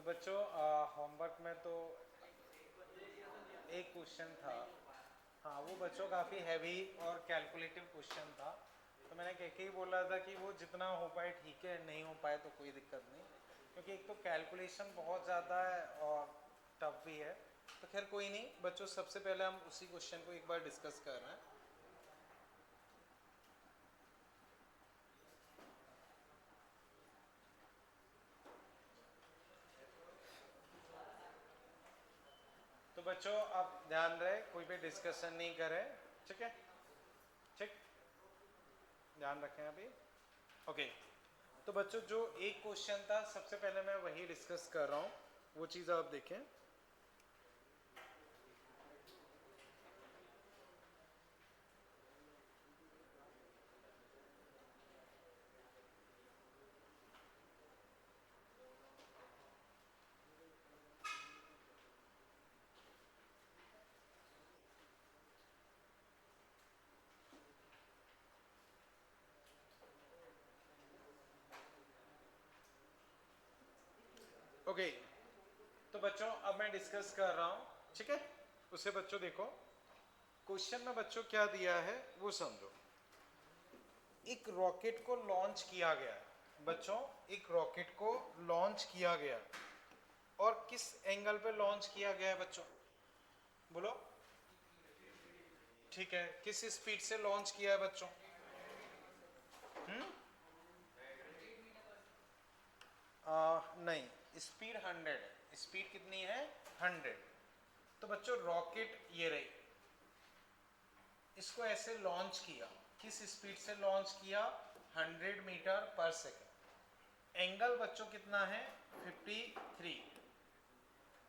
बच्चों होमवर्क में तो एक क्वेश्चन था। हाँ, वो बच्चों काफ़ी हैवी और कैलकुलेटिव क्वेश्चन था। तो मैंने कह के ही बोला था कि वो जितना हो पाए ठीक है, नहीं हो पाए तो कोई दिक्कत नहीं, क्योंकि एक तो कैलकुलेशन बहुत ज़्यादा है और टफ भी है। तो खैर कोई नहीं बच्चों, सबसे पहले हम उसी क्वेश्चन को एक बार डिस्कस कर रहे हैं। तो बच्चों आप ध्यान रहे, कोई भी डिस्कशन नहीं करे, ठीक है? ठीक, ध्यान रखें अभी। ओके, तो बच्चों जो एक क्वेश्चन था सबसे पहले मैं वही डिस्कस कर रहा हूँ, वो चीज़ आप देखें। ओके, तो बच्चों अब मैं डिस्कस कर रहा हूँ, ठीक है? उसे बच्चों देखो, क्वेश्चन में बच्चों क्या दिया है वो समझो। एक रॉकेट को लॉन्च किया गया है बच्चों, एक रॉकेट को लॉन्च किया गया, और किस एंगल पे लॉन्च किया गया है बच्चों? बोलो। ठीक है, किस स्पीड से लॉन्च किया है बच्चों? नहीं, स्पीड 100 है। स्पीड कितनी है? 100। तो बच्चों रॉकेट ये रही, इसको ऐसे लॉन्च किया, किस स्पीड से लॉन्च किया? 100 मीटर पर सेकेंड। एंगल बच्चों कितना है? 53।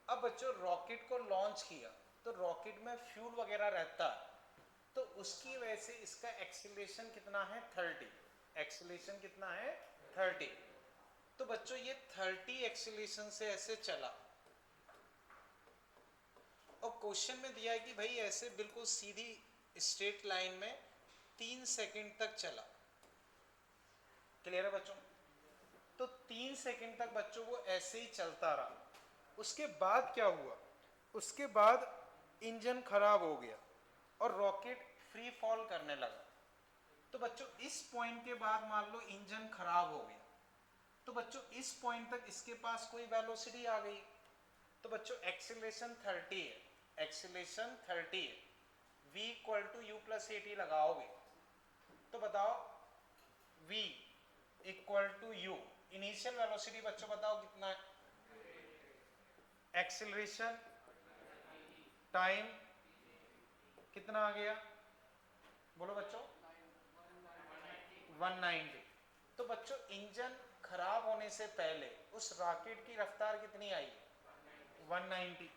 अब बच्चों रॉकेट को लॉन्च किया तो रॉकेट में फ्यूल वगैरह रहता है, तो उसकी वजह से इसका एक्सीलरेशन कितना है? 30। एक्सीलरेशन कितना है? 30। तो बच्चों ये 30 एक्सीलरेशन से ऐसे चला, और क्वेश्चन में दिया है कि भाई ऐसे बिल्कुल सीधी स्ट्रेट लाइन में 3 सेकंड तक चला। क्लियर है बच्चों? तो 3 सेकंड तक बच्चों वो ऐसे ही चलता रहा। उसके बाद क्या हुआ? उसके बाद इंजन खराब हो गया और रॉकेट फ्री फॉल करने लगा। तो बच्चों इस पॉइंट के बाद मान लो इंजन खराब हो गया, तो बच्चों इस पॉइंट तक इसके पास कोई वेलोसिटी आ गई, तो बच्चों एक्सीलरेशन 30 है। एक्सीलरेशन 30 है, v equal to u plus a t लगाओगे तो बताओ v equal to u, initial velocity बच्चों बताओ कितना है? एक्सीलरेशन टाइम कितना आ गया? बोलो बच्चों। 190। तो बच्चों इंजन खराब होने से पहले उस रॉकेट की रफ्तार कितनी आई? 190।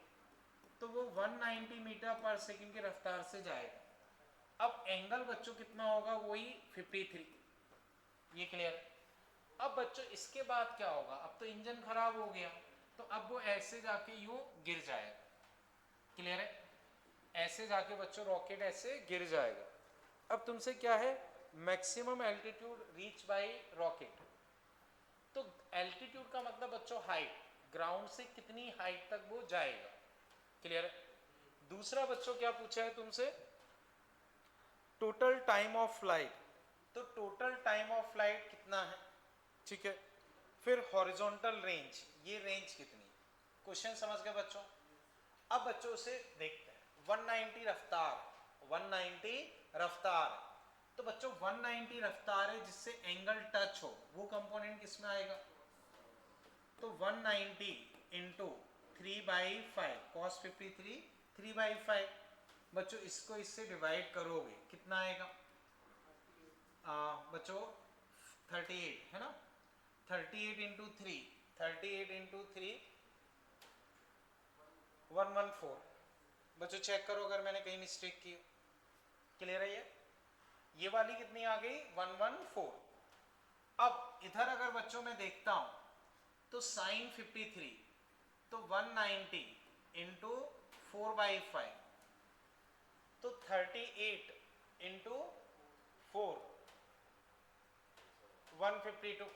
तो वो 190 मीटर पर सेकंड की रफ्तार से जाएगा। अब एंगल बच्चों कितना होगा? वही 53। ये क्लियर है? अब बच्चों इसके बाद क्या होगा? अब तो इंजन खराब हो गया, तो अब वो ऐसे जाके यूं गिर जाएगा। क्लियर है? ऐसे जाके बच्चों रॉकेट ऐसे गिर जाएगा। अब तुमसे क्या है? Maximum altitude reach by rocket. तो एल्टीट्यूड का मतलब बच्चों हाइट, ग्राउंड से कितनी हाइट तक वो जाएगा। क्लियर है? दूसरा बच्चों क्या पूछा है तुमसे? Total time of flight. तो टोटल टाइम ऑफ फ्लाइट कितना है? ठीक है, फिर हॉरिजॉन्टल रेंज, ये रेंज कितनी? क्वेश्चन समझ गए बच्चों? अब बच्चों से देखते हैं 190 रफ्तार, 190 रफ्तार। तो बच्चों 190 रफ्तार है जिससे एंगल टच हो, वो कंपोनेंट किसमें आएगा? तो 190 इंटू 3/5 cos 53, 3/5। बच्चों इसको इससे डिवाइड करोगे कितना आएगा? बच्चों 38 है ना? 38 इंटू 3, 38 इंटू 3 114। बच्चों चेक करो अगर मैंने कहीं मिस्टेक की। क्लियर है? ये वाली कितनी आ गई? 114। अब इधर अगर बच्चों में देखता हूं तो साइन 53, तो 190 इंटू 4/5, तो 38 इंटू 4, 152।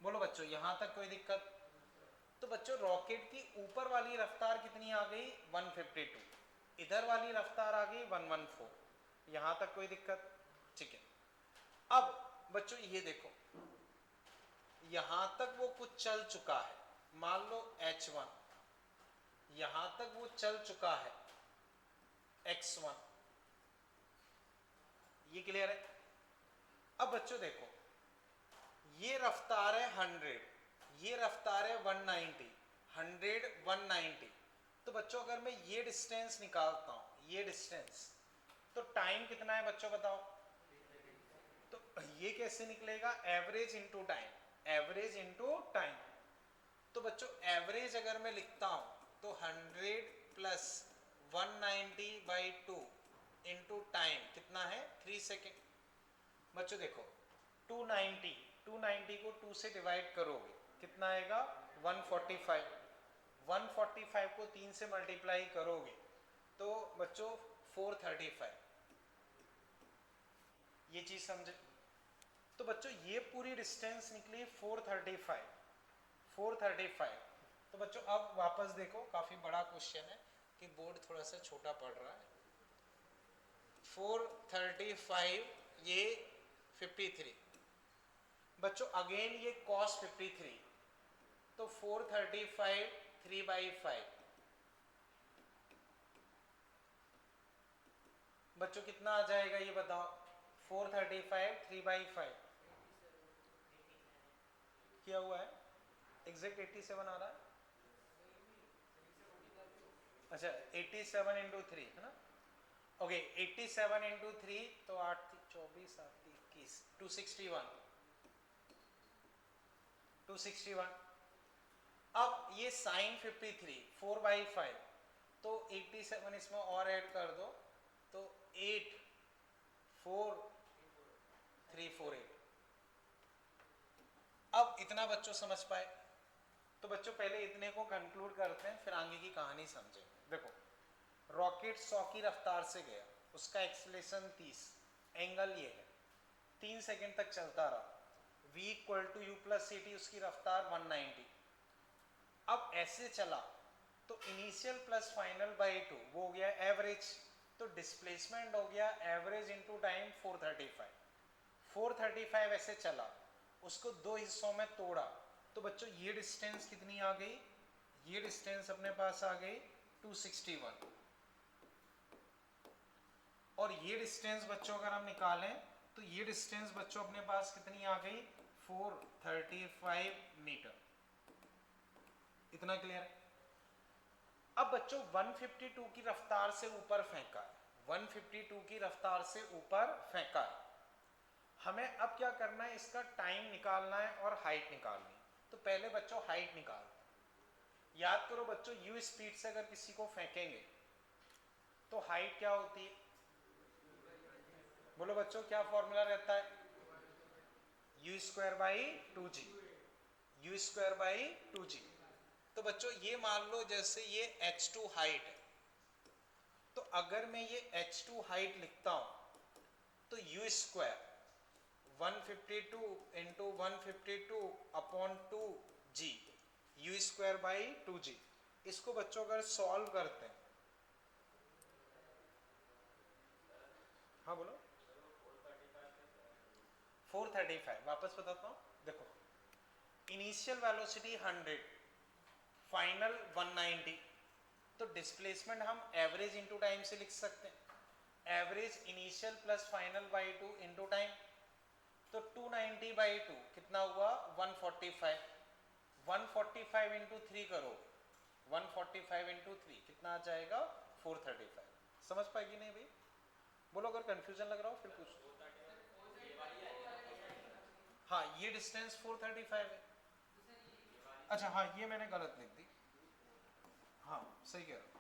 बोलो बच्चों। बच्चों यहां तक कोई दिक्कत? तो बच्चों रॉकेट की ऊपर वाली रफ्तार कितनी आ गई? 152, इधर वाली रफ्तार आ गई 114, यहां तक कोई दिक्कत? ठीक है। अब बच्चों ये देखो, यहां तक वो कुछ चल चुका है, मान लो h1, यहां तक वो चल चुका है x1, ये क्लियर है? अब बच्चों देखो, ये रफ्तार है 100, ये रफ्तार है 190, 100 190। तो बच्चों अगर मैं ये डिस्टेंस निकालता हूं, ये डिस्टेंस, तो टाइम कितना है बच्चों बताओ? तो ये कैसे निकलेगा? Average into time, average into time. तो बच्चों एवरेज अगर मैं लिखता हूं तो 100 प्लस 190/2 इनटू टाइम कितना है? 3 सेकेंड। बच्चों देखो 290 को 2 से डिवाइड करोगे कितना आएगा? 145। 145 को 3 से मल्टीप्लाई करोगे तो बच्चों 435। ये चीज समझे? तो बच्चों ये पूरी डिस्टेंस निकली 435, 435। तो बच्चों अब वापस देखो, काफी बड़ा क्वेश्चन है कि बोर्ड थोड़ा सा छोटा पड़ रहा है। 435 ये 53, बच्चों अगेन ये cos 53, तो 435 3/5, बच्चों कितना आ जाएगा ये बताओ? 435 3/5 क्या हुआ है? एग्जैक्ट 87 आ रहा है? अच्छा 87 इंटू 3 है ना? ओके 87 इंटू 3 तो 8 24 8 21 261, 261। अब ये साइन 53 4/5, तो 87 इसमें और ऐड कर दो तो 8 4 3 4 8। अब इतना बच्चों समझ पाए? तो बच्चों पहले इतने को कंक्लूड करते हैं, फिर आगे की कहानी समझेंगे। देखो रॉकेट 100 की रफ्तार से गया, उसका एक्सीलरेशन 30, एंगल ये है, 3 सेकंड तक चलता रहा, v equal to u plus c t, उसकी रफ्तार 190। अब ऐसे चला तो इनिशियल प्लस फाइनल बाई 2 वो हो गया एवरेज, तो डिस्प्लेसमेंट हो गया एवरेज इनटू टाइम 435। 435 ऐसे चला, उसको दो हिस्सों में तोड़ा, तो बच्चों ये डिस्टेंस कितनी आ गई? ये डिस्टेंस अपने पास आ गई 261, और ये डिस्टेंस बच्चों अगर हम निकालें तो ये डिस्टेंस बच्चों अपने पास कितनी आ गई? 435 मीटर। इतना क्लियर है? अब बच्चों 152 की रफ्तार से ऊपर फेंका है, 152 की रफ्तार से ऊपर फेंका है, हमें अब क्या करना है? इसका टाइम निकालना है और हाइट निकालनी है। तो पहले बच्चों हाइट निकालते हैं। याद करो बच्चों, यू स्पीड से अगर किसी को फेंकेंगे तो हाइट क्या होती है? बोलो बच्चों क्या फॉर्मूला रहता है? You square by 2g, you square by 2g। तो बच्चों ये मान लो जैसे ये h2 हाइट है, तो अगर मैं ये h2 हाइट लिखता हूं तो you square 152 into 152 upon 2g, you square by 2g। इसको बच्चों अगर सॉल्व करते हैं, हाँ बोलो। 435 वापस बताता हूं, देखो इनिशियल वेलोसिटी 100, फाइनल 190, तो डिस्प्लेसमेंट हम एवरेज इनटू टाइम से लिख सकते हैं। Average initial plus final by 2 into time, तो 290/2 कितना हुआ? 145। 145 इंटू 3 करो, 145 इंटू 3 कितना आ जाएगा? 435। समझ पाएगी नहीं भाई? बोलो अगर कंफ्यूजन लग रहा हो फिर पूछ। हाँ ये डिस्टेंस 435 है। अच्छा हाँ ये मैंने गलत लिख दी, हाँ सही कह रहा हूँ,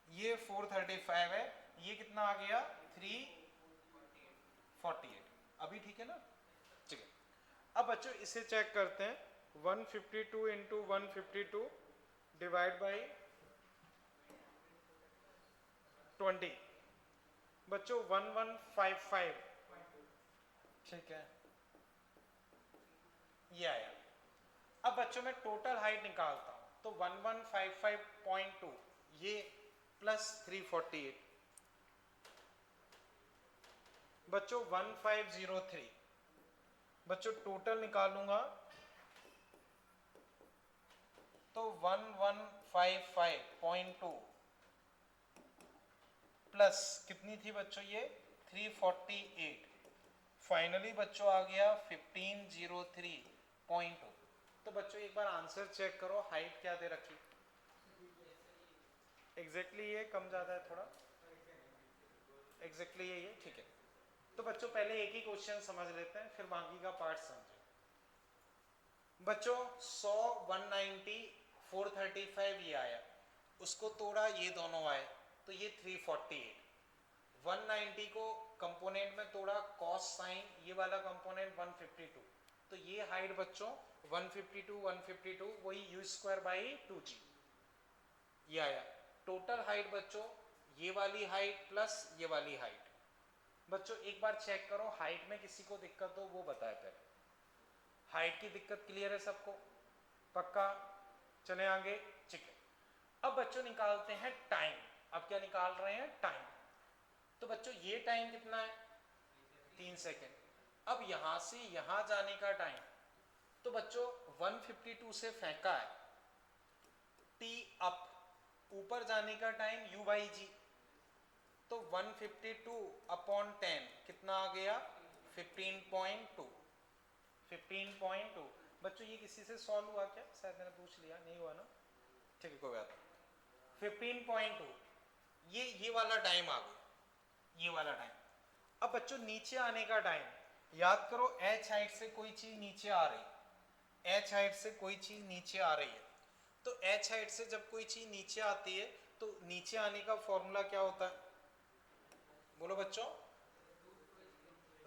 ये 435 है, ये कितना आ गया? 348। अभी ठीक है ना? ठीक है। अब बच्चों इसे चेक करते हैं, 152 इंटू 152 डिवाइड बाई 20, बच्चों 1155, ठीक है ये आया। अब बच्चों मैं टोटल हाइट निकालता हूं, तो 1155.2 ये प्लस 348 बच्चों 1503, बच्चों टोटल निकालूंगा तो 1155.2 प्लस कितनी थी बच्चों ये 348, फाइनली बच्चों आ गया 1503.2। तो बच्चों एक बार आंसर चेक करो, हाइट क्या दे रखी, एग्जैक्टली ये कम ज्यादा है थोड़ा, एग्जैक्टली ये ठीक है। तो बच्चों पहले एक ही क्वेश्चन समझ लेते हैं, फिर बाकी का पार्ट समझें। बच्चों 100, 190, 435 ये आया, उसको तोड़ा ये दोनों आए, तो ये 348। 190 को कंपोनेंट में तोड़ा, कॉस साइन, ये वाला कंपोनेंट 152, तो ये हाइट बच्चों 152 152 वही u स्क्वायर बाई 2g ये आया। टोटल हाइट बच्चों ये वाली हाइट प्लस ये वाली हाइट। बच्चों एक बार चेक करो, हाइट में किसी को दिक्कत हो वो बताए पहले। हाइट की दिक्कत क्लियर है सबको, पक्का? चले आगे, ठीक है। अब बच्चों निकालते हैं टाइम। अब क्या निकाल रहे हैं, टाइम। तो बच्चों ये टाइम कितना है 3 सेकेंड। अब यहां से यहां जाने का टाइम, तो बच्चों 152 से फेंका है, टी अप, ऊपर जाने का टाइम u बाई जी, तो 152 अपॉन 10 कितना आ गया 15.2। 15.2 बच्चों ये किसी से सॉल्व हुआ क्या, शायद मैंने पूछ लिया, नहीं हुआ ना, ठीक है कोई बात नहीं। 15.2 ये वाला टाइम आ गया, ये वाला टाइम। अब बच्चों नीचे आने का टाइम, याद करो h हाइट से कोई चीज नीचे आ रही, h हाइट से कोई चीज नीचे आ रही है, तो h हाइट से जब कोई चीज नीचे आती है तो नीचे आने का फॉर्मूला क्या होता है, बोलो बच्चों,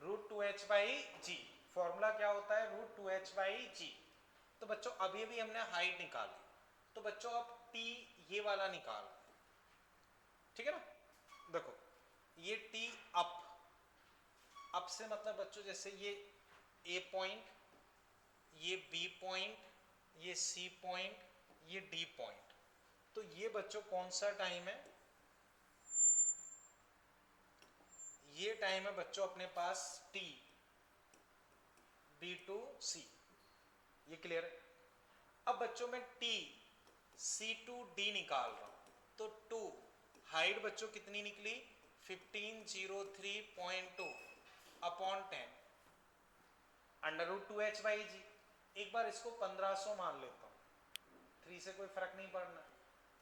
√2h बाई जी। फॉर्मूला क्या होता है, √2h बाई जी। तो बच्चों अभी भी हमने हाइट निकाली, तो बच्चों अब t ये वाला निकाल, ठीक है ना। देखो ये t अप, अप से मतलब बच्चों जैसे ये a पॉइंट, ये b पॉइंट, ये c पॉइंट, ये d पॉइंट, तो ये बच्चों कौन सा टाइम है, ये टाइम है बच्चों अपने पास t b to c, ये क्लियर है। अब बच्चों मैं t c to d निकाल रहा हूं, तो 2 हाइट बच्चों कितनी निकली 1503.2 अपॉन 10 √2h बाई जी। एक बार इसको 1500 मान लेता हूं, 3 से कोई फर्क नहीं पड़ना,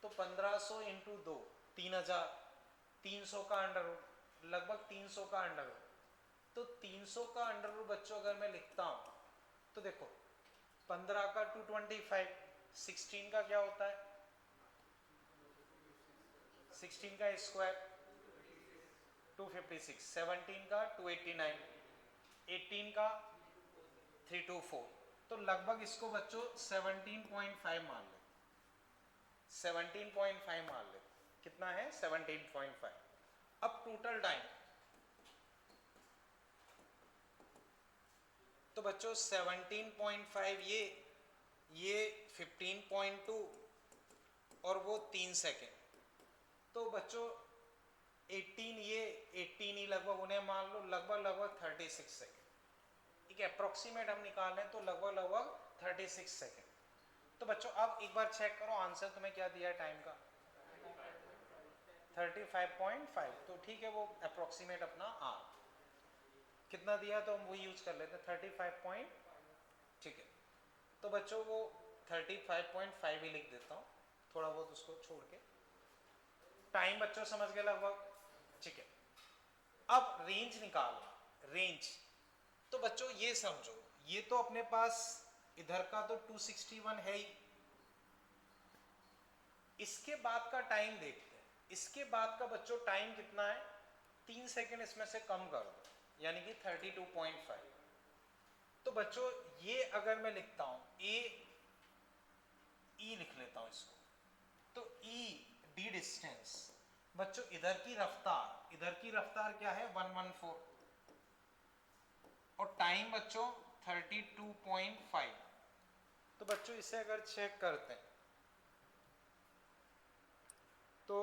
तो 1500 इंटू 2 3000, 300 का अंडर रूट, लगभग 300 का अंडर रूट। तो 300 का अंडर रूट बच्चों अगर मैं लिखता हूं तो देखो 15 का 225, 16 का क्या होता है 16 का स्क्वायर 256, 17 का 289, 18 का 324, तो लगभग इसको बच्चों 17.5 मान ले, 17.5 मान ले, कितना है 17.5। अब टोटल टाइम, तो बच्चों 17.5 ये 15.2 और वो 3 सेकेंड, तो बच्चों 18 ये 18 ही लगभग उन्हें मान लो, लगभग 36 सेकेंड, ठीक है। अप्रोक्सीमेट हम निकाल रहे हैं तो लगभग 36 सेकेंड। तो बच्चों अब एक बार चेक करो आंसर तुम्हें क्या दिया है टाइम का 35.5, तो ठीक है वो अप्रोक्सीमेट अपना कितना दिया तो हम वो यूज कर लेते हैं 35 ठीक है। तो बच्चों वो 35.5 ही लिख देता हूँ, थोड़ा बहुत उसको छोड़ के। टाइम बच्चों समझ गए लगभग, ठीक है। अब रेंज निकालना, रेंज, तो बच्चों ये समझो ये तो अपने पास इधर का तो 261 है ही, इसके बाद का टाइम देखते हैं, इसके बाद का बच्चों टाइम कितना है 3 सेकेंड इसमें से कम कर दो, यानी कि 32.5। तो बच्चों ये अगर मैं लिखता हूं ए ई लिख लेता हूं इसको, तो ई डी डिस्टेंस बच्चों इधर की रफ्तार क्या है 114 और टाइम बच्चों 32.5, तो बच्चों इसे अगर चेक करते हैं तो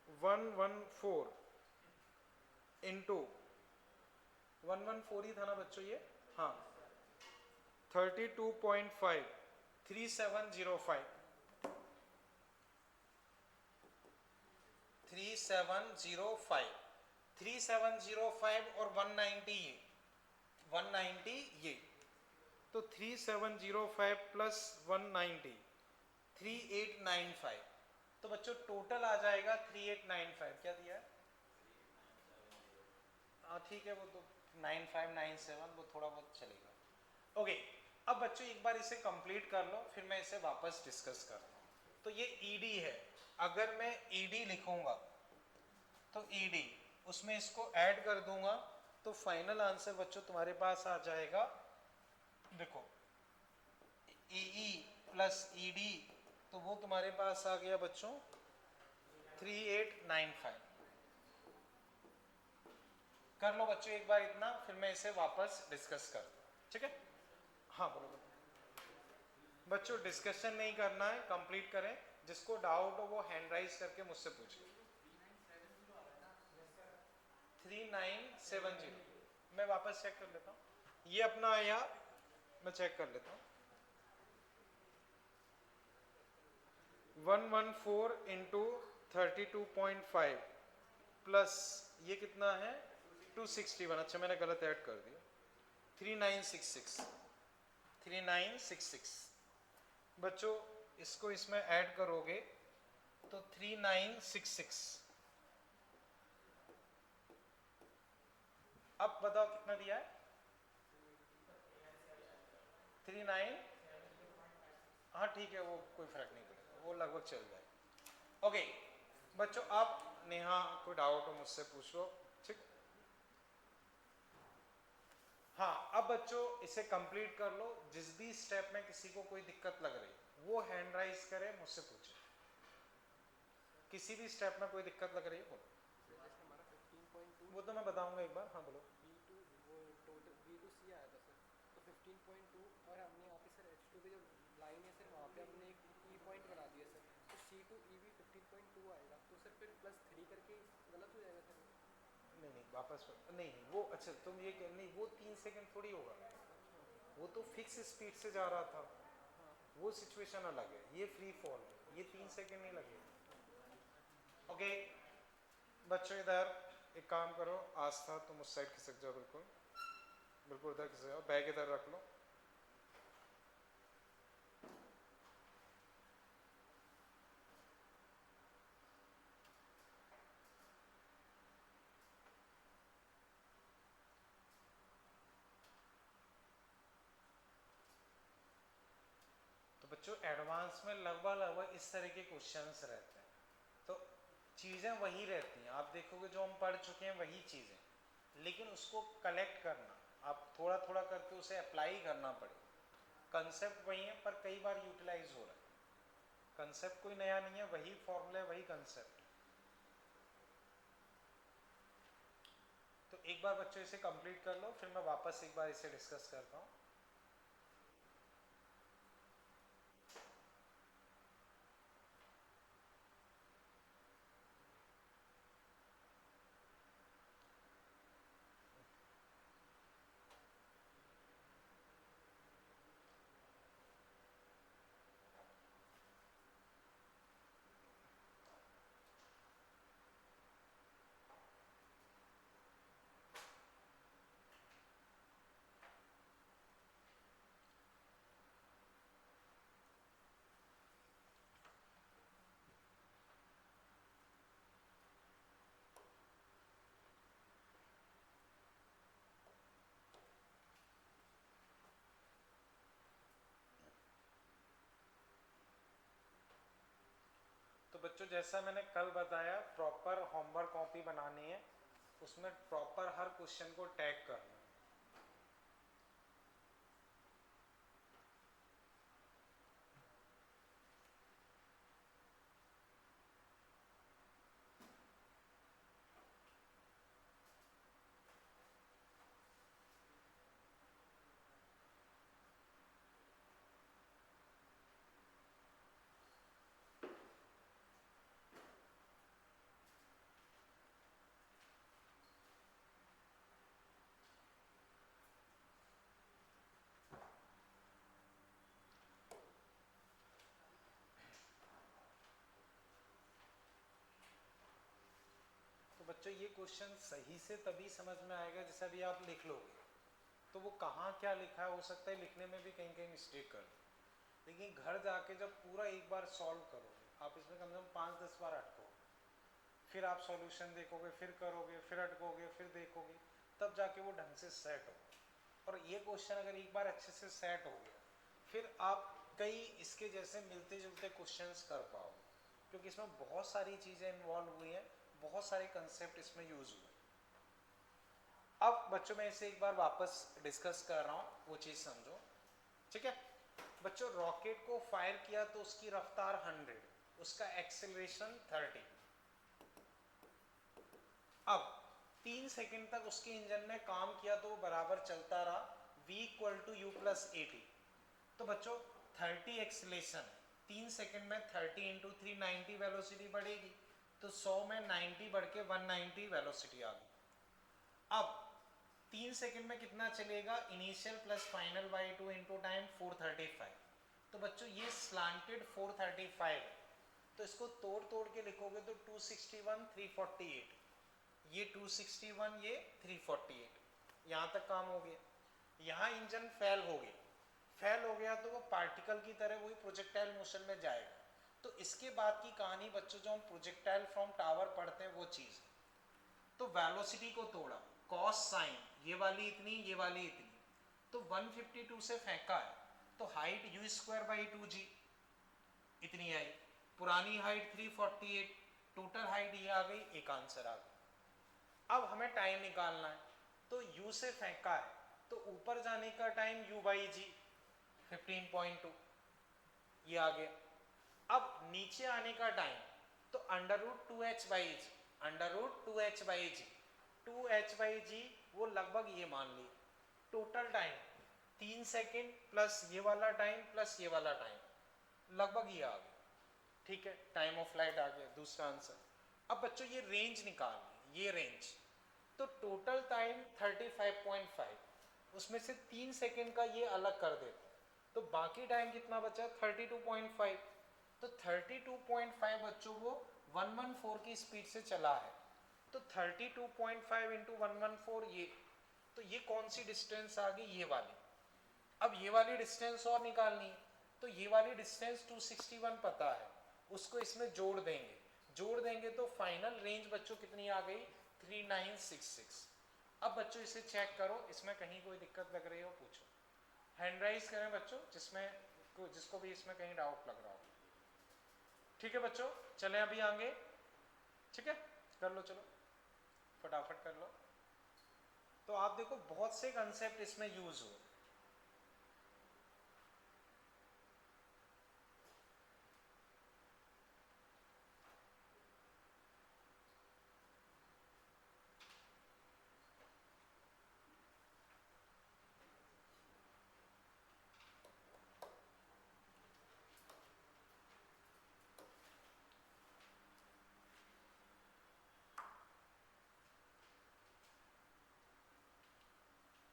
114 इंटू 114 ही था ना बच्चों ये, हाँ 32.5 3705 3705 3705 और 190 ये 190 ये, तो 3705 प्लस 190 3895, तो बच्चों टोटल आ जाएगा 3895। क्या दिया है? हाँ ठीक है, वो तो 9597 वो थोड़ा बहुत चलेगा। ओके, अब बच्चों एक बार इसे कंप्लीट कर लो, फिर मैं इसे वापस डिस्कस करता हूँ। तो ये ईडी है, अगर मैं ईडी लिखूंगा तो ईडी उसमें इसको ऐड कर दूंगा तो फाइनल आंसर बच्चों तुम्हारे पास आ जाएगा, देखो ई प्लस ईडी, तो वो तुम्हारे पास आ गया बच्चों 3895। कर लो बच्चों एक बार इतना, फिर मैं इसे वापस डिस्कस करता हूँ, ठीक है? हाँ बोलो बच्चों, डिस्कशन नहीं करना है, कंप्लीट करें। जिसको डाउट हो वो हैंड राइज करके मुझसे पूछे। 3970 मैं वापस चेक कर लेता हूँ, ये अपना आया, मैं चेक कर लेता हूँ। 114 इंटू 32.5 प्लस ये कितना है 261, अच्छा मैंने गलत ऐड कर दिया, 3966 3966 बच्चों, इसको इसमें ऐड करोगे तो 3966। अब बताओ कितना दिया है? 39, हाँ ठीक है, वो कोई फर्क नहीं पड़ेगा, वो लगभग चल जाए। ओके बच्चों, अब नेहा कोई डाउट हो मुझसे पूछ लो, ठीक? हाँ, अब बच्चों इसे कंप्लीट कर लो, जिस भी स्टेप में किसी को कोई दिक्कत लग रही वो हैंड राइज करे, मुझसे पूछे। किसी भी स्टेप में कोई दिक्कत लग रही है बोलो। जैसे हमारा 15.2 वो तो मैं बताऊंगा एक बार, हाँ बोलो। B2 वो टोटल B2C आया था सर, तो 15.2 और हमने यहाँ पे सर H2 पे जो लाइन है सर वहाँ पे हमने एक E पॉइंट बना दिया सर, तो C2E भी 15.2 आएगा, तो सर फिर +3 करके गलत हो जाएगा सर? नहीं वापस नहीं नहीं वो, अच्छा तुम ये नहीं, वो 3 सेकंड थोड़ी होगा, अच्छा, वो तो फिक्स स्पीड से जा रहा था, हाँ वो सिचुएशन अलग है, ये फ्री फॉल है, ये 3 अच्छा, सेकंड नहीं लगे। ओके बच्चों, इधर एक काम करो, आस्था तुम उस साइड खिसक जाओ, बिल्कुल बिल्कुल इधर खिसक जाओ, बैग इधर रख लो। तो बच्चों एडवांस में लगभग लगभग इस तरह के क्वेश्चंस रहते हैं, तो चीज़ें वही रहती हैं, आप देखोगे जो हम पढ़ चुके हैं वही चीज़ें, लेकिन उसको कलेक्ट करना, आप थोड़ा थोड़ा करके उसे अप्लाई करना पड़ेगा। कंसेप्ट वही है पर कई बार यूटिलाइज हो रहा है, कंसेप्ट कोई नया नहीं है, वही फॉर्मूला, वही कंसेप्ट। तो एक बार बच्चों इसे कंप्लीट कर लो, फिर मैं वापस एक बार इसे डिस्कस करता हूँ। तो बच्चों जैसा मैंने कल बताया, प्रॉपर होमवर्क कॉपी बनानी है, उसमें प्रॉपर हर क्वेश्चन को टैग करना है। बच्चों ये क्वेश्चन सही से तभी समझ में आएगा जैसे अभी आप लिख लोगे, तो वो कहाँ क्या लिखा है हो सकता है लिखने में भी कहीं कहीं मिस्टेक कर दो, लेकिन घर जाके जब पूरा एक बार सॉल्व करोगे आप इसमें कम से कम 5-10 बार अटकोगे, फिर आप सॉल्यूशन देखोगे, फिर करोगे, फिर अटकोगे, फिर देखोगे, तब जाके वो ढंग से सेट हो। और ये क्वेश्चन अगर एक बार अच्छे से सेट हो गया फिर आप कई इसके जैसे मिलते जुलते क्वेश्चंस कर पाओगे, क्योंकि इसमें बहुत सारी चीज़ें इन्वॉल्व हुई हैं, बहुत सारे कंसेप्ट इसमें यूज हुए। अब बच्चों मैं इसे एक बार वापस डिस्कस कर रहा हूँ, वो चीज़ समझो, ठीक है बच्चों। रॉकेट को फायर किया तो उसकी रफ्तार 100, उसका एक्सेलरेशन 30। अब 3 सेकंड तक उसके इंजन ने काम किया तो वो बराबर चलता रहा, v = u + 80। तो बच्चों 30 एक्सेलरेशन, 3 सेकंड में 30 × 3 90 वेलोसिटी बढ़ेगी, तो 100 में 90 बढ़ के 190 वेलोसिटी आ गई। अब 3 सेकंड में कितना चलेगा, initial plus final by 2 into time 435। तो बच्चों ये स्लांटेड 435 है, तो इसको तोड़ तोड़ के लिखोगे तो 261 348, ये 261 ये 348, यहाँ तक काम हो गया। यहाँ इंजन फेल हो गया, फेल हो गया तो वो पार्टिकल की तरह वही प्रोजेक्टाइल मोशन में जाएगा। तो इसके बाद की कहानी बच्चों जो हम प्रोजेक्टाइल फ्रॉम टावर पढ़ते हैं वो चीज़ है। तो वेलोसिटी को तोड़ा, कॉस साइन ये वाली इतनी, ये वाली इतनी, तो 152 से फेंका है, तो हाइट u²/2g इतनी आई, पुरानी हाइट 348, टोटल हाइट ये आ गई, एक आंसर आ गया। अब हमें टाइम निकालना है, तो u से फेंका है तो ऊपर जाने का टाइम u/g 15.2 ये आ गया। अब नीचे आने का टाइम तो √2h/g, √2h/g, 2h/g वो लगभग ये मान ली, टोटल टाइम 3 सेकेंड प्लस ये वाला टाइम प्लस ये वाला टाइम लगभग ये आ गया, ठीक है टाइम ऑफ फ्लाइट आ गया, दूसरा आंसर। अब बच्चों ये रेंज निकाल, ये रेंज, तो टोटल टाइम 35.5, उसमें से 3 सेकेंड का ये अलग कर देते, तो बाकी टाइम कितना बचा 32.5। तो 32.5 बच्चों वो 114 की स्पीड से चला है, तो 32.5 इंटू 114 ये, तो ये कौन सी डिस्टेंस आ गई, ये वाली। अब ये वाली डिस्टेंस और निकालनी है, तो ये वाली डिस्टेंस 261 पता है, उसको इसमें जोड़ देंगे तो फाइनल रेंज बच्चों कितनी आ गई 3966। अब बच्चों इसे चेक करो, इसमें कहीं कोई दिक्कत लग रही हो पूछो, हैंड राइज करें बच्चों जिसको भी इसमें कहीं डाउट लग रहा हो। ठीक है बच्चों, चलें अभी आगे, ठीक है कर लो, चलो फटाफट कर लो। तो आप देखो बहुत से कंसेप्ट इसमें यूज हुए।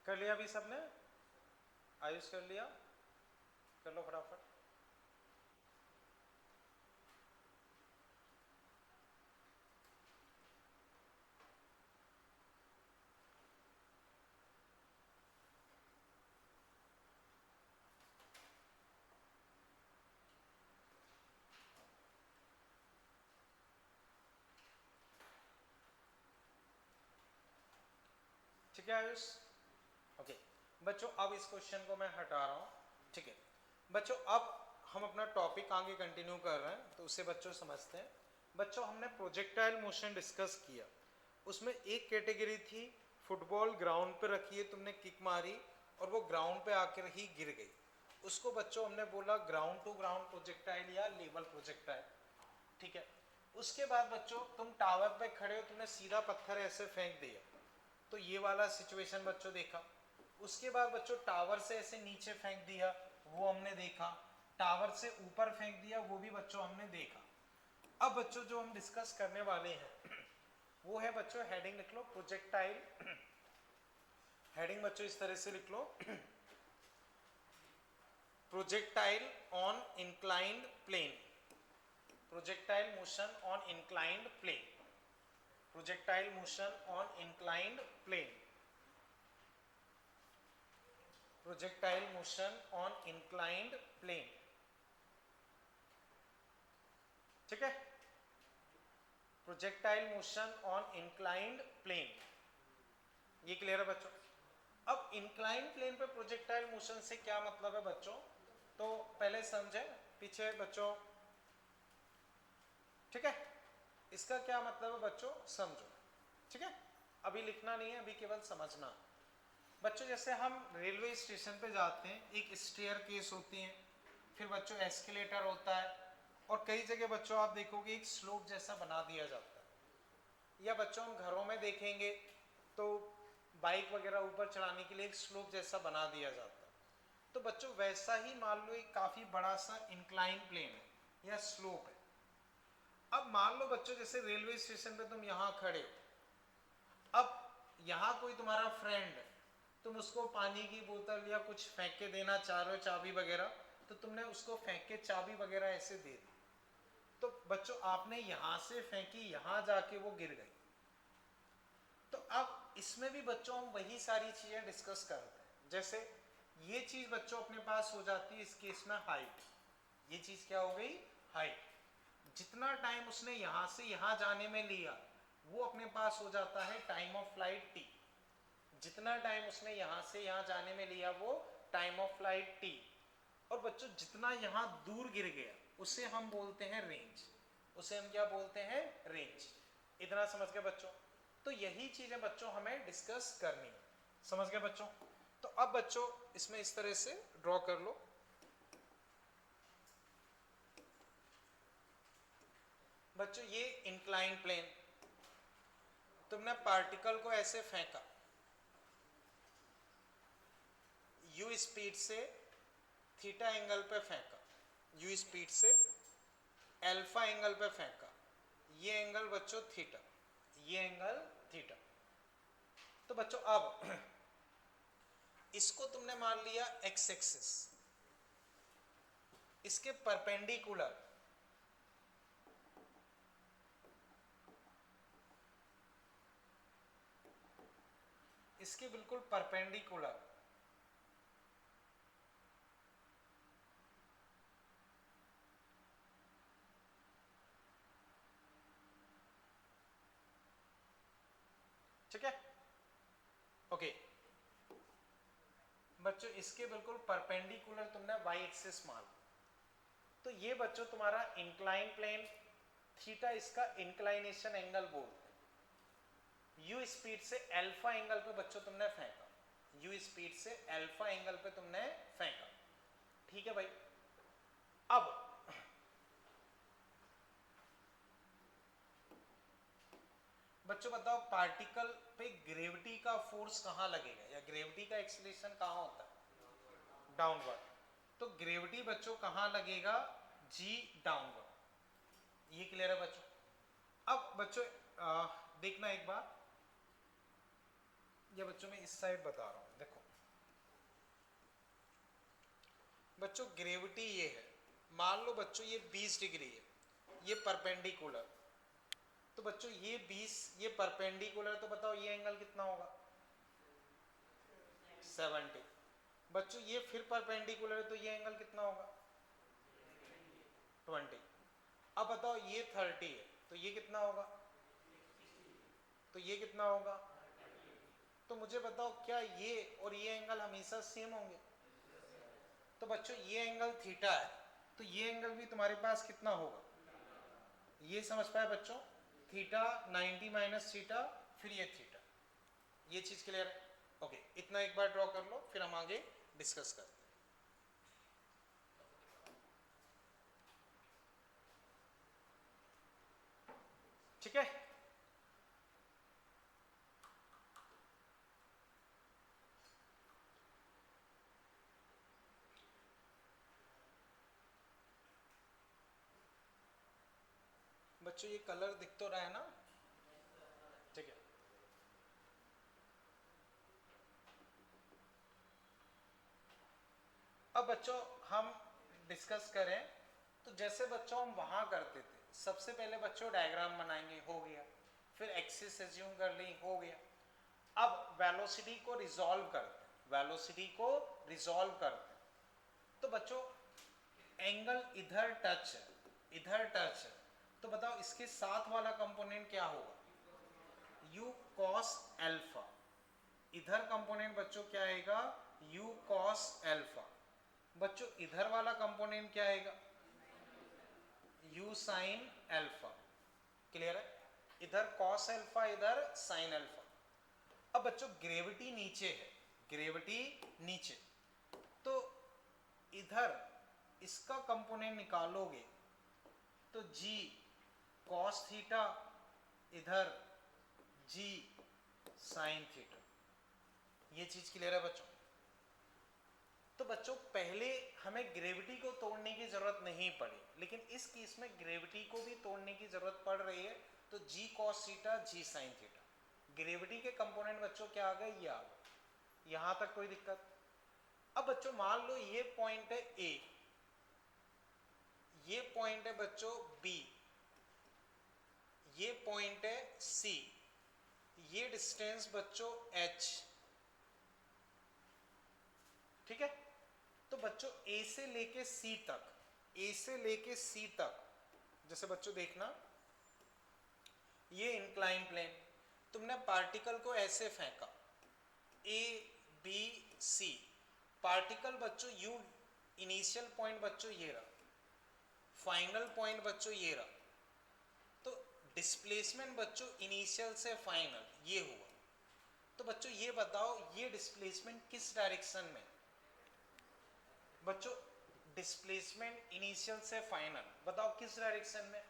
कर लिया अभी सबने, आयुष कर लिया, कर लो फटाफट। ठीक है आयुष, ओके बच्चों अब इस क्वेश्चन को मैं हटा रहा हूँ, ठीक है बच्चों। अब हम अपना टॉपिक आगे कंटिन्यू कर रहे हैं, तो उसे बच्चों समझते हैं। बच्चों हमने प्रोजेक्टाइल मोशन डिस्कस किया, उसमें एक कैटेगरी थी फुटबॉल ग्राउंड पे रखी है, तुमने किक मारी और वो ग्राउंड पे आकर ही गिर गई, उसको बच्चों हमने बोला ग्राउंड टू ग्राउंड प्रोजेक्टाइल या लेवल प्रोजेक्टाइल, ठीक है। उसके बाद बच्चों तुम टावर पे खड़े हो, तुमने सीधा पत्थर ऐसे फेंक दिया, तो ये वाला सिचुएशन बच्चों देखा। उसके बाद बच्चों टावर से ऐसे नीचे फेंक दिया, वो हमने देखा। टावर से ऊपर फेंक दिया, वो भी बच्चों हमने देखा। अब बच्चों जो हम डिस्कस करने वाले हैं वो है बच्चों, हेडिंग लिख लो प्रोजेक्टाइल। हेडिंग बच्चों इस तरह से लिख लो, projectile on inclined plane, projectile motion on inclined plane. Projectile motion on inclined plane, projectile motion on inclined plane, ठीक है, projectile motion on inclined plane, ये क्लियर है बच्चों। अब इंक्लाइंड प्लेन पे प्रोजेक्टाइल मोशन से क्या मतलब है बच्चों, तो पहले समझे, पीछे बच्चों, ठीक है, इसका क्या मतलब है बच्चों समझो, ठीक है, अभी लिखना नहीं है, अभी केवल समझना। बच्चों जैसे हम रेलवे स्टेशन पे जाते हैं, एक स्टेयर केस होती है, फिर बच्चों एस्केलेटर होता है, और कई जगह बच्चों आप देखोगे एक स्लोप जैसा बना दिया जाता है, या बच्चों हम घरों में देखेंगे तो बाइक वगैरह ऊपर चढ़ाने के लिए एक स्लोप जैसा बना दिया जाता है। तो बच्चों वैसा ही मान लो एक काफी बड़ा सा इंक्लाइन प्लेन है या स्लोप है। अब मान लो बच्चों जैसे रेलवे स्टेशन पे तुम यहाँ खड़े हो, अब यहाँ कोई तुम्हारा फ्रेंड है, तुम उसको पानी की बोतल या कुछ फेंक के देना चाह रहे हो, चाबी वगैरह, तो तुमने उसको फेंक के चाबी वगैरह ऐसे दे दी, तो बच्चों आपने यहां से फेंकी, यहां जाके वो गिर गई। तो अब इसमें भी बच्चों हम वही सारी चीजें डिस्कस करते हैं, जैसे ये चीज बच्चों अपने पास हो जाती है इस केस में हाइट, ये चीज क्या हो गई हाइट, जितना टाइम उसने यहां से यहां जाने में लिया वो अपने पास हो जाता है टाइम ऑफ फ्लाइट टी, जितना टाइम उसने यहां से यहां जाने में लिया वो टाइम ऑफ फ्लाइट टी, और बच्चों जितना यहां दूर गिर गया उसे हम बोलते हैं रेंज, उसे हम क्या बोलते हैं रेंज। इतना समझ गए बच्चों, तो यही चीजें बच्चों हमें डिस्कस करनी है, समझ गए बच्चों। तो अब बच्चों इसमें इस तरह से ड्रॉ कर लो, बच्चों ये इंक्लाइन प्लेन, तुमने पार्टिकल को ऐसे फेंका यू स्पीड से, थीटा एंगल पे फेंका, यू स्पीड से अल्फा एंगल पे फेंका, ये एंगल बच्चों थीटा, ये एंगल थीटा। तो बच्चों अब इसको तुमने मान लिया एक्स एक्सिस, इसके परपेंडिकुलर इसके बिल्कुल परपेंडिकुलर ठीक है, ओके बच्चों इसके बिल्कुल परपेंडिकुलर तुमने वाई एक्सिस मान, तो ये बच्चों तुम्हारा इंक्लाइन प्लेन, थीटा इसका इंक्लाइनेशन एंगल बोलते हैं, यू स्पीड से अल्फा एंगल पे बच्चों तुमने फेंका, यू स्पीड से अल्फा एंगल पे तुमने फेंका, ठीक है भाई। अब बच्चों बताओ पार्टिकल पे ग्रेविटी का फोर्स कहां लगेगा, या ग्रेविटी का एक्सीलरेशन कहां होता है डाउनवर्ड, तो ग्रेविटी बच्चों कहां लगेगा जी डाउनवर्ड, ये क्लियर है बच्चों। अब बच्चों देखना एक बार, ये बच्चों मैं इस साइड बता रहा हूं, देखो बच्चों ग्रेविटी ये है, मान लो बच्चों ये 20 डिग्री है, ये परपेंडिकुलर, तो बच्चों ये 20 ये परपेंडिकुलर, तो बताओ ये एंगल कितना होगा 70, बच्चों ये फिर परपेंडिकुलर है तो ये एंगल कितना होगा 20, अब बताओ ये 30 है तो ये कितना होगा, तो ये कितना होगा, तो मुझे बताओ क्या ये और ये एंगल हमेशा सेम होंगे, तो बच्चों ये एंगल थीटा है तो ये एंगल भी तुम्हारे पास कितना होगा, ये समझ पाए बच्चों, थीटा 90 माइनस थीटा फिर ये थीटा, ये चीज क्लियर है, ओके इतना एक बार ड्रॉ कर लो फिर हम आगे डिस्कस करते हैं। ठीक है, बच्चों ये कलर दिख तो रहा है ना, ठीक है। अब बच्चों हम डिस्कस करें तो जैसे बच्चों हम वहां करते थे, सबसे पहले बच्चों डायग्राम बनाएंगे, हो गया, फिर एक्सिस एज्यूम कर ली, हो गया। अब वेलोसिटी को रिजॉल्व करते हैं, वेलोसिटी को रिजॉल्व करते हैं। तो बच्चों एंगल इधर टच है, इधर टच है, तो बताओ इसके साथ वाला कंपोनेंट क्या होगा, u cos अल्फा। इधर कंपोनेंट बच्चों क्या आएगा, u cos अल्फा। बच्चों इधर वाला कंपोनेंट क्या आएगा, u sin अल्फा। क्लियर है, इधर cos अल्फा, इधर sin अल्फा। अब बच्चों ग्रेविटी नीचे है, ग्रेविटी नीचे, तो इधर इसका कंपोनेंट निकालोगे तो g cos थीटा, इधर g sin थीटा। ये चीज क्लियर है बच्चों। तो बच्चों पहले हमें ग्रेविटी को तोड़ने की जरूरत नहीं पड़ी, लेकिन इस केस में ग्रेविटी को भी तोड़ने की जरूरत पड़ रही है, तो g cos theta, g sin theta. Gravity के कंपोनेंट बच्चों क्या आ गए, ये आ गए। यहां तक कोई दिक्कत। अब बच्चों मान लो ये पॉइंट है A, ये पॉइंट है बच्चों B, ये पॉइंट है C, ये डिस्टेंस बच्चों H, ठीक है। तो बच्चों A से लेके C तक, A से लेके C तक, जैसे बच्चों देखना ये इंक्लाइन प्लेन, तुमने पार्टिकल को ऐसे फेंका A B C, पार्टिकल बच्चों U इनिशियल पॉइंट बच्चों ये रहा, फाइनल पॉइंट बच्चों ये रहा, तो डिस्प्लेसमेंट बच्चों इनिशियल से फाइनल ये हुआ। तो बच्चों ये बताओ ये डिस्प्लेसमेंट किस डायरेक्शन में, बच्चों डिस्प्लेसमेंट इनिशियल से फाइनल बताओ किस डायरेक्शन में,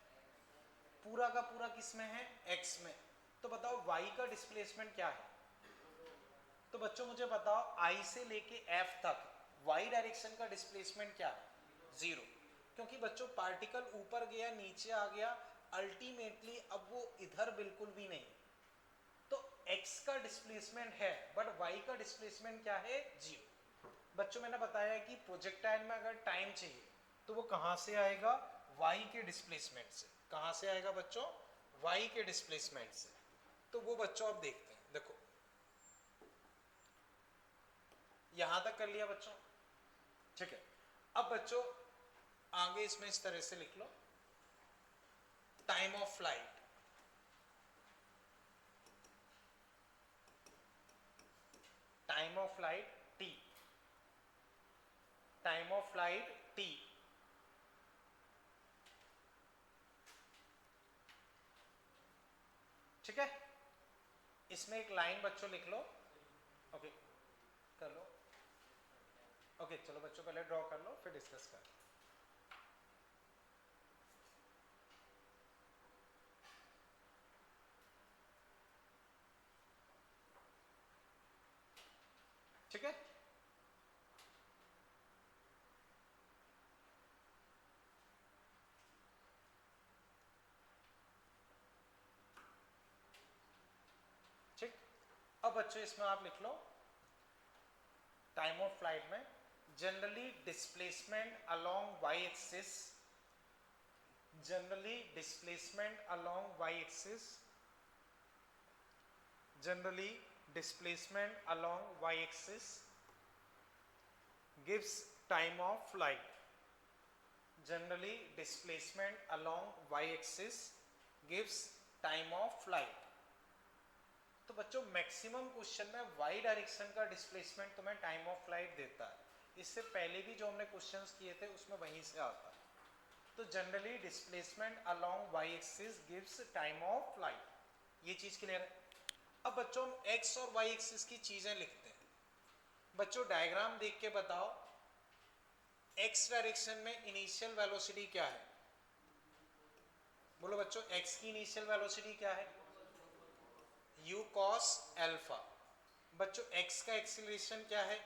पूरा का पूरा किस में है, x में। तो बताओ y का डिस्प्लेसमेंट क्या है, तो बच्चों मुझे बताओ I से लेके F तक y डायरेक्शन का डिस्प्लेसमेंट क्या है, 0, क्योंकि बच्चों पार्टिकल ऊपर गया नीचे आ गया, अल्टीमेटली अब वो इधर बिल्कुल भी नहीं। तो x का डिस्प्लेसमेंट है बट y का डिस्प्लेसमेंट क्या है, 0। बच्चों मैंने बताया कि प्रोजेक्टाइल में अगर टाइम चाहिए तो वो कहां से आएगा, y के डिस्प्लेसमेंट से। कहां से आएगा बच्चों, y के डिस्प्लेसमेंट से। तो वो बच्चों अब देखते हैं, देखो यहां तक कर लिया बच्चों, ठीक है। अब बच्चों आगे इसमें इस तरह से लिख लो, time of flight, time of flight t, time of flight t, ठीक है। इसमें एक लाइन बच्चों लिख लो, ओके कर लो, ओके चलो बच्चों पहले ड्रॉ कर लो फिर डिस्कस कर। ठीक है, ठीक। अब बच्चों इसमें आप लिख लो टाइम ऑफ फ्लाइट में generally displacement along y axis, generally displacement along y axis, generally displacement along y-axis gives time of flight, generally displacement along y-axis gives time of flight। तो बच्चों मैक्सिमम क्वेश्चन में y direction का displacement तुम्हें time of flight देता है। इससे पहले भी जो हमने क्वेश्चंस किए थे उसमें वहीं से आता है। तो generally displacement along y-axis gives time of flight, ये चीज क्लियर है। अब बच्चों हम x और y एक्सिस की चीजें लिखते हैं। बच्चों डायग्राम देख के बताओ x डायरेक्शन में इनिशियल वेलोसिटी क्या है, बोलो बच्चों x की इनिशियल वेलोसिटी क्या है, u cos अल्फा। बच्चों x का एक्सीलरेशन क्या है,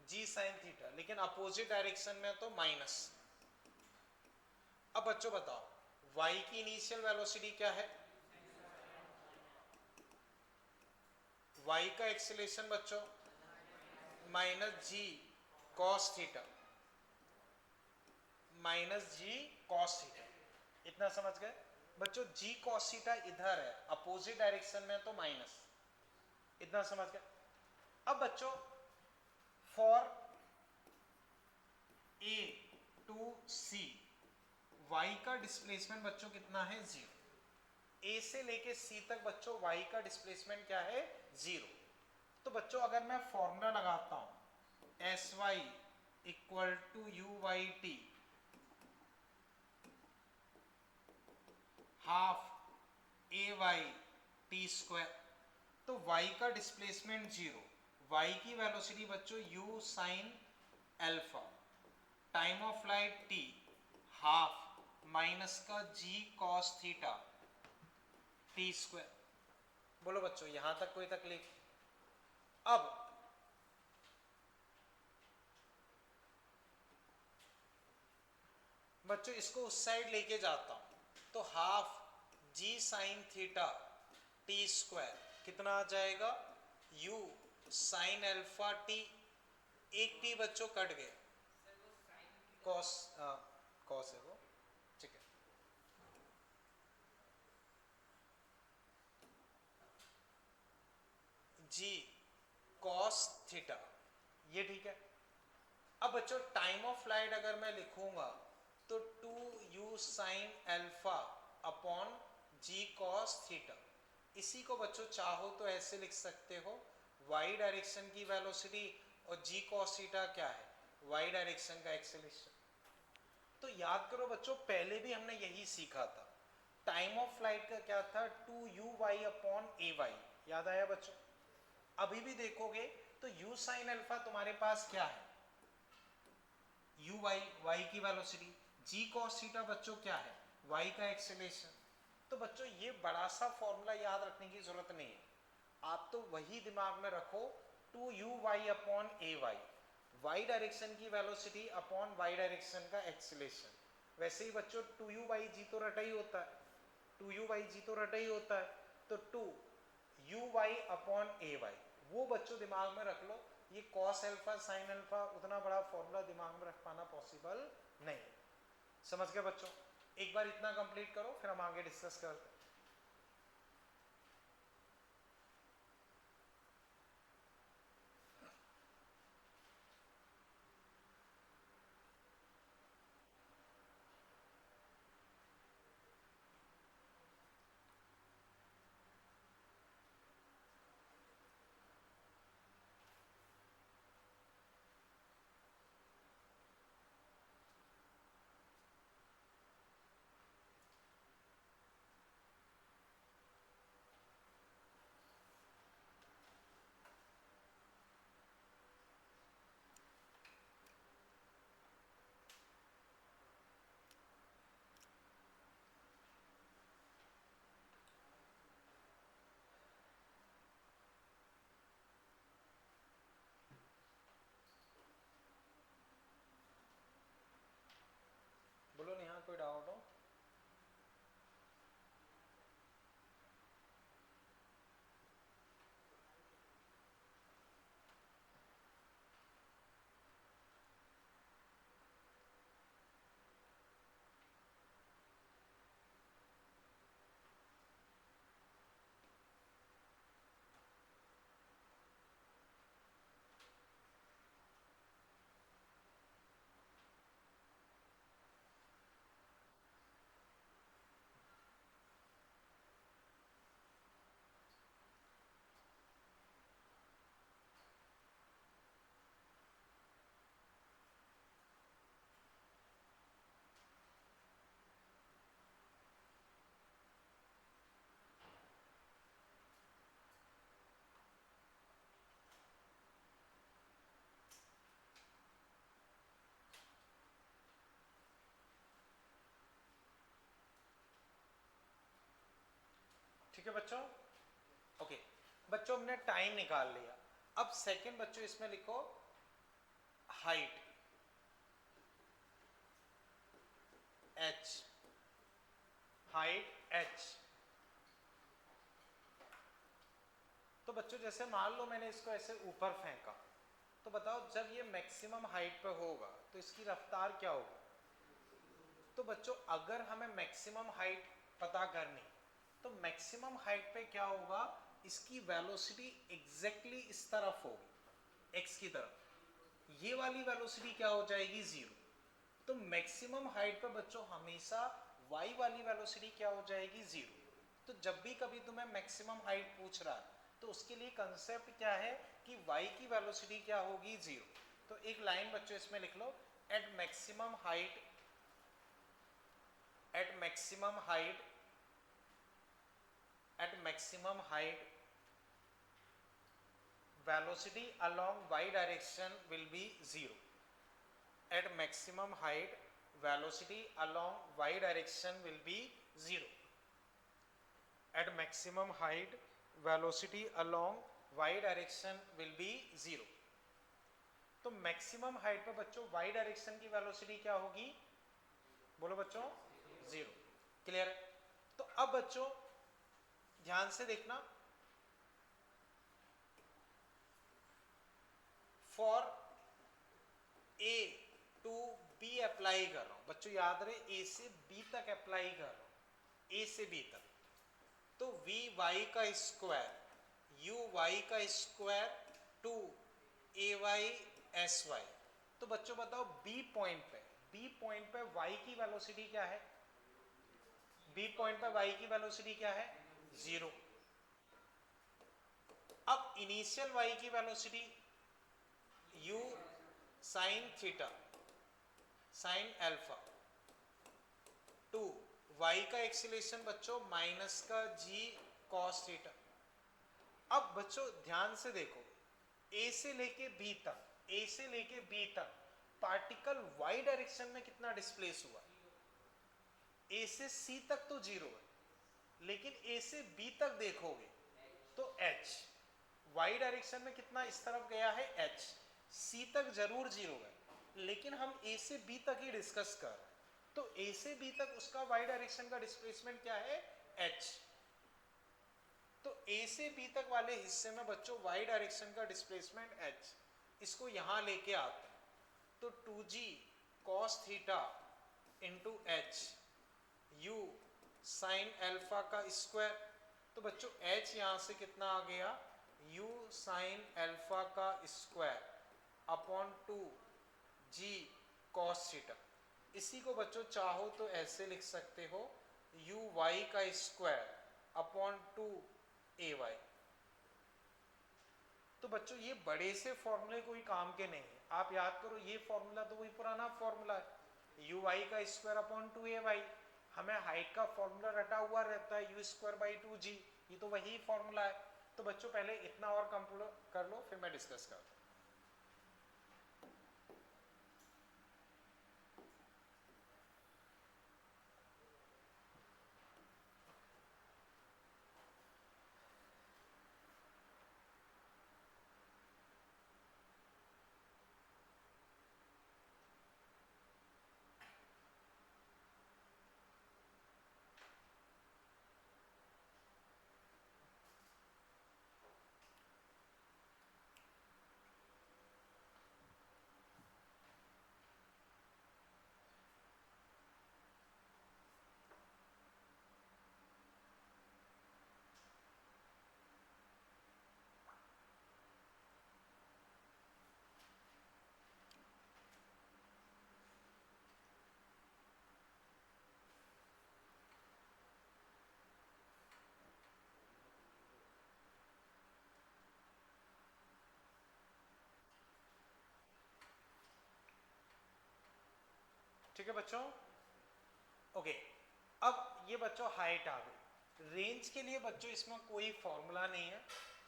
g sin थीटा, लेकिन अपोजिट डायरेक्शन में तो माइनस। अब बच्चों बताओ y की इनिशियल वेलोसिटी क्या है, y का एक्सीलरेशन बच्चों माइनस जी कॉस थीटा, माइनस जी कॉस थीटा। इतना समझ गए बच्चों जी कॉस थीटा इधर है, अपोजिट डायरेक्शन में तो माइनस, इतना समझ गए। अब बच्चों for A to C y का डिस्प्लेसमेंट बच्चों कितना है, 0। ए से लेके सी तक बच्चों वाई का डिस्प्लेसमेंट क्या है, 0। तो बच्चों अगर मैं फॉर्मूला लगाता हूं s y equal to u y t half a y t square, तो y का डिस्प्लेसमेंट 0, y की वेलोसिटी बच्चों u sine alpha, time of flight t half minus का g cos theta t square. बोलो बच्चों यहां तक कोई तकलीफ? अब बच्चों इसको उस साइड लेके जाता हूं, तो half g sine theta t square कितना आ जाएगा, u साइन अल्फा टी, एक टी बच्चों कट गए, कॉस कॉस है वो, ठीक है। जी कॉस थीटा, ये ठीक है। अब बच्चों टाइम ऑफ फ्लाइट अगर मैं लिखूंगा तो 2u साइन अल्फा अपॉन जी कॉस थीटा, इसी को बच्चों चाहो तो ऐसे लिख सकते हो, y डायरेक्शन की वेलोसिटी और जी कॉस थीटा क्या है, y डायरेक्शन का एक्सेलरेशन। तो याद करो बच्चों पहले भी हमने यही सीखा था, टाइम ऑफ फ्लाइट का क्या था, 2u अपॉन ए वाई, याद आया बच्चों? अभी भी देखोगे तो u साइन अल्फा तुम्हारे पास क्या है, u y की वेलोसिटी, g cos थीटा बच्चों क्या है, y का एक्सेलरेशन। तो बच्चों ये बड़ा सा फॉर्मूला याद रखने की जरूरत नहीं है, आप तो वही दिमाग में रखो 2u upon a Y direction की वेलोसिटी अपॉन y डायरेक्शन का एक्सेलरेशन। वैसे ही बच्चों 2u/g तो रटा ही होता है, 2u/g तो रटा ही होता है, तो 2u अपॉन ए वाई, वो बच्चों दिमाग में रख लो। ये कॉस अल्फा साइन अल्फा उतना बड़ा फॉर्मूला दिमाग में रख पाना पॉसिबल नहीं, समझ गए बच्चों? एक बार इतना कंप्लीट करो फिर हम आगे डिस्कस करते हैं। बोलो नेहा कोई डाउट हो? ठीक है बच्चों, ओके बच्चों हमने टाइम निकाल लिया। अब सेकंड बच्चों इसमें लिखो हाइट h, हाइट h। तो बच्चों जैसे मान लो मैंने इसको ऐसे ऊपर फेंका, तो बताओ जब ये मैक्सिमम हाइट पे होगा तो इसकी रफ्तार क्या होगी? तो बच्चों अगर हमें मैक्सिमम हाइट पता करनी, तो मैक्सिमम हाइट पे क्या होगा, इसकी वेलोसिटी एग्जैक्टली इस तरफ होगी, एक्स की तरफ, ये वाली वेलोसिटी क्या हो जाएगी, जीरो। तो मैक्सिमम हाइट पे बच्चों हमेशा वाई वाली वेलोसिटी क्या हो जाएगी, जीरो। तो जब भी कभी तुम्हें मैक्सिमम हाइट पूछ रहा है तो उसके लिए कंसेप्ट क्या है कि y की वेलोसिटी क्या होगी, जीरो। तो एक लाइन बच्चों इसमें लिख लो, at maximum height, at maximum height, at maximum height velocity along y direction will be zero. At maximum height velocity along y direction will be zero. At maximum height velocity along y direction will be zero. तो maximum height पे बच्चों y direction की velocity क्या होगी, बोलो बच्चों, zero. Clear है? तो अब बच्चों ध्यान से देखना, for A to B apply कर रहा हूं बच्चों, याद रहे ए से बी तक अप्लाई कर रहा हूं, ए से बी तक, तो वी वाई का स्क्वायर, यू वाई का square two a y s y. तो बच्चों बताओ बी पॉइंट पे वाई की वेलोसिटी क्या है, बी पॉइंट पे वाई की वेलोसिटी क्या है, जीरो। अब इनिशियल वाई की velocity u sine theta sine alpha to y का एक्सीलरेशन बच्चों माइनस का g cos थीटा। अब बच्चों ध्यान से देखो, a से लेके b तक, a से लेके b तक पार्टिकल y डायरेक्शन में कितना डिस्प्लेस हुआ, a से c तक तो जीरो है, लेकिन a से b तक देखोगे तो h, y डायरेक्शन में कितना इस तरफ गया है h, c तक जरूर जीरो है, लेकिन हम a से b तक ही डिस्कस कर रहे हैं, तो a से b तक उसका y डायरेक्शन का डिस्प्लेसमेंट क्या है, h। तो a से b तक वाले हिस्से में बच्चों y डायरेक्शन का डिस्प्लेसमेंट h, इसको यहां लेके आते हैं, तो 2g cos theta into h u sine alpha का स्क्वायर। तो बच्चों h यहां से कितना आ गया, u साइन अल्फा का square upon 2g cos theta. इसी को बच्चों चाहो तो ऐसे लिख सकते हो, u y का स्क्वायर अपॉन 2ay। तो बच्चों ये बड़े से फॉर्मूले कोई काम के नहीं है, आप याद करो ये फॉर्मूला तो वही पुराना फॉर्मूला है, यू वाई का स्क्वायर अपॉन 2ay। हमें हाइट का फॉर्मूला रटा हुआ रहता है यू स्क्वायर बाई 2g, ये तो वही फॉर्मूला है। तो बच्चों पहले इतना और कंप्यूटर कर लो, फिर मैं डिस्कस करता हूँ। ठीक है बच्चों, ओके। अब ये बच्चों हाइट आ गई, रेंज के लिए बच्चों इसमें कोई फॉर्मूला नहीं है,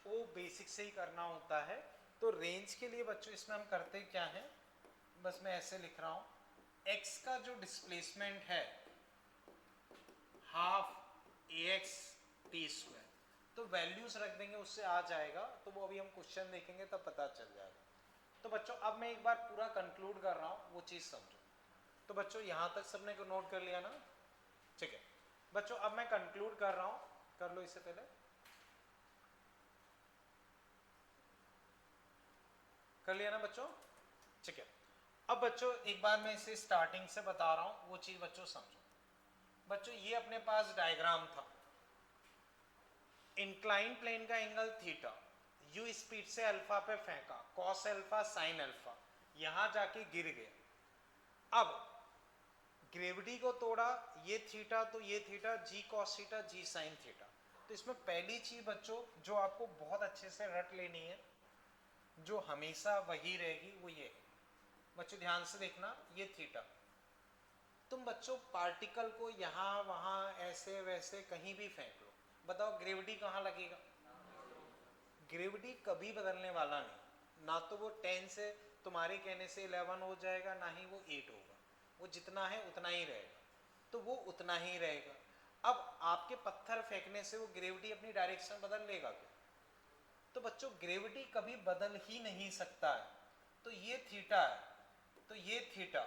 वो बेसिक से ही करना होता है। तो रेंज के लिए बच्चों इसमें हम करते क्या है, बस मैं ऐसे लिख रहा हूँ, x का जो डिस्प्लेसमेंट है हाफ ए एक्स टी स्क्वायर, तो वैल्यूज रख देंगे उससे आ जाएगा, तो वो अभी हम क्वेश्चन देखेंगे तब पता चल जाएगा। तो बच्चों अब मैं एक बार पूरा कंक्लूड कर रहा हूँ, वो चीज़ समझो। तो बच्चों यहाँ तक सबने को नोट कर लिया ना, ठीक है बच्चों, अब मैं कंक्लूड कर रहा हूँ, कर लो इससे पहले, कर लिया ना बच्चों, ठीक है। अब बच्चों एक बार मैं इसे स्टार्टिंग से बता रहा हूँ, वो चीज़ बच्चों समझो। बच्चों ये अपने पास डायग्राम था, इंक्लाइन प्लेन का एंगल थीटा, यू स्पीड से अल्फा पे फेंका, कॉस अल्फा साइन अल्फा, यहां जाके गिर गया। अब ग्रेविटी को तोड़ा, ये थीटा तो ये थीटा, जी कॉस थीटा जी साइन थीटा। तो इसमें पहली चीज बच्चों जो आपको बहुत अच्छे से रट लेनी है, जो हमेशा वही रहेगी, वो ये है। बच्चों ध्यान से देखना, ये थीटा, तुम बच्चों पार्टिकल को यहाँ वहाँ ऐसे वैसे कहीं भी फेंक लो, बताओ ग्रेविटी कहाँ लगेगा? ग्रेविटी कभी बदलने वाला नहीं, ना तो वो 10 से तुम्हारे कहने से 11 हो जाएगा, ना ही वो 8 होगा, वो जितना है उतना ही रहेगा, तो वो उतना ही रहेगा। अब आपके पत्थर फेंकने से वो ग्रेविटी अपनी डायरेक्शन बदल लेगा क्या? तो बच्चों ग्रेविटी कभी बदल ही नहीं सकता है। तो ये थीटा है, तो ये थीटा,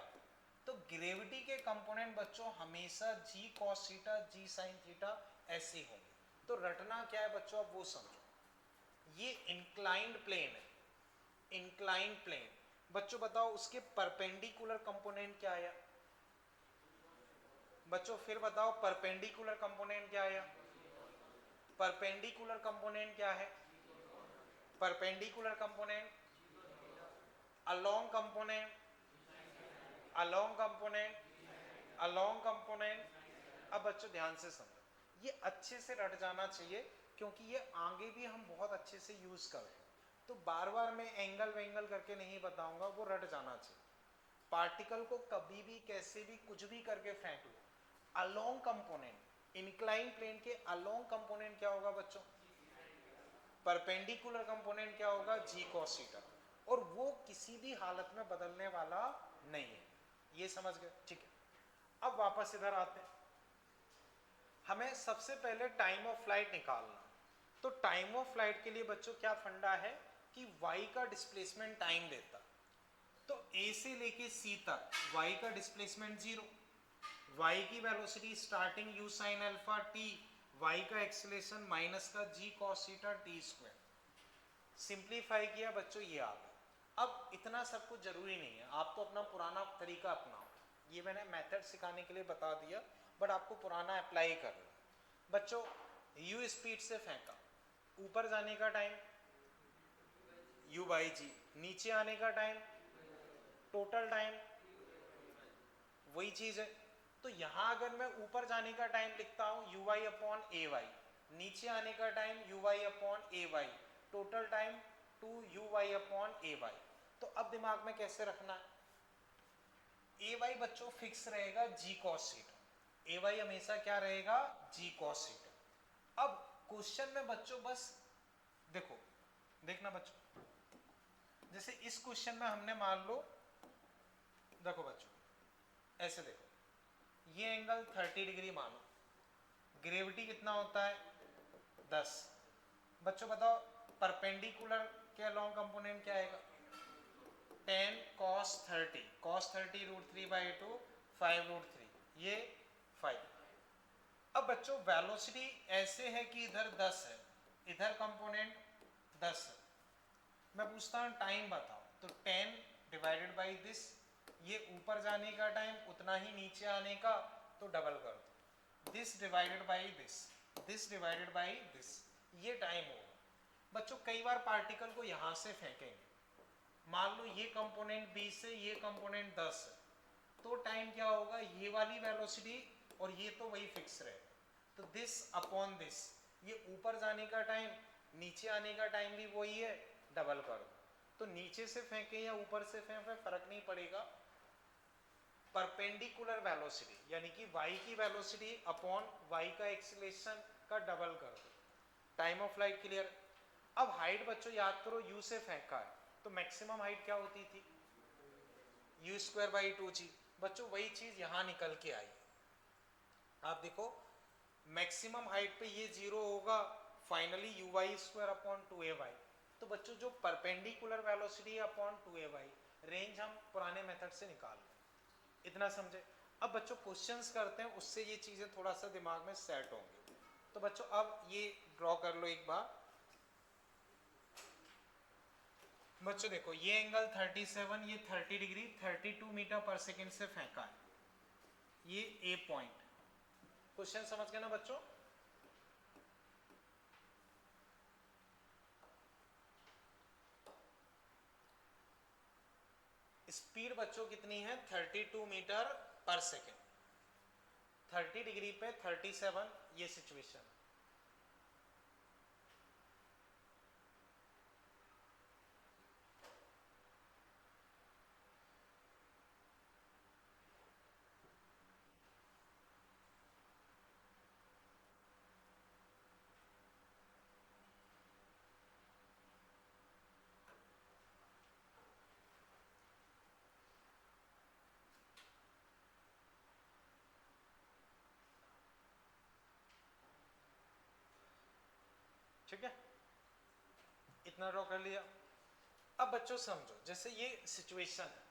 तो ग्रेविटी के कंपोनेंट बच्चों हमेशा जी कॉस थीटा जी साइन थीटा ऐसे होंगे। तो रटना क्या है बच्चों, अब वो समझो। ये इंक्लाइंड प्लेन है, इंक्लाइंड प्लेन, बच्चों बताओ उसके परपेंडिकुलर कंपोनेंट क्या आया? बच्चों फिर बताओ परपेंडिकुलर कंपोनेंट क्या आया? परपेंडिकुलर कंपोनेंट क्या है? Perpendicular component, along component, along component, along component. अब बच्चों ध्यान से समझो, ये अच्छे से रट जाना चाहिए, क्योंकि ये आगे भी हम बहुत अच्छे से यूज करते हैं, तो बार बार मैं एंगल वेंगल करके नहीं बताऊंगा, वो रट जाना चाहिए। पार्टिकल को कभी भी कैसे भी कुछ भी करके फेंक लो, अलोंग कंपोनेंट, इंक्लाइन प्लेन के अलोंग कंपोनेंट क्या होगा बच्चों? परपेंडिकुलर कंपोनेंट क्या होगा? जी कॉस थीटा, और वो किसी भी हालत में बदलने वाला नहीं है। ये समझ गए? ठीक है। अब वापस इधर आते हैं, हमें सबसे पहले टाइम ऑफ फ्लाइट निकालना। तो टाइम ऑफ फ्लाइट के लिए बच्चों क्या फंडा है कि y का डिस्प्लेसमेंट टाइम देता, तो a से लेके c तक y का डिस्प्लेसमेंट 0, y की velocity starting u sine alpha t, y का एक्सेलरेशन माइनस का g cos theta t square. Simplify किया बच्चों, ये आ गया। अब इतना सब कुछ जरूरी नहीं है, आप तो अपना पुराना तरीका अपनाओ, ये मैंने मेथड सिखाने के लिए बता दिया, बट आपको पुराना अप्लाई करना। बच्चों u स्पीड से फेंका, ऊपर जाने का टाइम u बाई जी, नीचे आने का टाइम टोटल टाइम, वही चीज है। तो यहां अगर मैं ऊपर जाने का टाइम लिखता हूं u y upon a y, नीचे आने का time u y upon a y, total time 2 y upon a y. तो अब दिमाग में कैसे रखना है, ए वाई बच्चों फिक्स रहेगा जी कॉस थीटा, ए वाई हमेशा क्या रहेगा? जी कॉस थीटा। अब क्वेश्चन में बच्चों बस देखो, देखना बच्चों, जैसे इस क्वेश्चन में हमने मान लो, देखो बच्चों ऐसे देखो, ये एंगल 30 डिग्री मानो, ग्रेविटी कितना होता है? 10। बच्चों बताओ परपेंडिकुलर के अलोंग कंपोनेंट क्या आएगा? 10 cos 30, cos 30 √3/2, 5 √3, ये 5। अब बच्चों वेलोसिटी ऐसे है कि इधर 10 है, इधर कंपोनेंट 10 है, मैं पूछता हूँ टाइम बताओ, तो 10 डिवाइडेड बाई दिस, ये ऊपर जाने का टाइम उतना ही नीचे आने का, तो डबल कर दो, this divided by this, this divided by this, ये टाइम होगा। बच्चों कई बार पार्टिकल को यहां से फेंकेंगे, मान लो ये कंपोनेंट 20 है, ये कंपोनेंट 10 है, तो टाइम क्या होगा? ये वाली वेलोसिटी, और ये तो वही फिक्स रहेगा, तो दिस अपॉन दिस, ये ऊपर जाने का टाइम, नीचे आने का टाइम भी वही है, डबल कर दो। तो नीचे से फेंके या ऊपर से फेंके फर्क नहीं पड़ेगा, परपेंडिकुलर वेलोसिटी यानी कि y की वेलोसिटी अपॉन y का एक्सीलरेशन का डबल कर दो, टाइम ऑफ फ्लाइट क्लियर। अब हाइट बच्चों याद करो, u से फेंका है, तो मैक्सिमम हाइट क्या होती थी? u²/2g। बच्चों वही चीज यहां निकल के आई, आप देखो मैक्सिमम हाइट पे ये 0 होगा, फाइनली uy²/2ay। तो बच्चों जो perpendicular velocity upon 2ay, range हम पुराने मेथड से निकाल लें, इतना समझे। अब बच्चों क्वेश्चंस करते हैं, उससे ये चीजें थोड़ा सा दिमाग में सेट होंगी। तो बच्चों अब ये ड्रॉ कर लो एक बार, बच्चों देखो ये एंगल 37, ये 30 डिग्री, 32 मीटर पर सेकेंड से फेंका है, ये ए पॉइंट, क्वेश्चन समझ गए ना बच्चों? स्पीड बच्चों कितनी है? 32 मीटर पर सेकेंड। 30 डिग्री पे 37, ये सिचुएशन। ठीक है, इतना ड्रॉ कर लिया। अब बच्चों समझो, जैसे ये सिचुएशन है,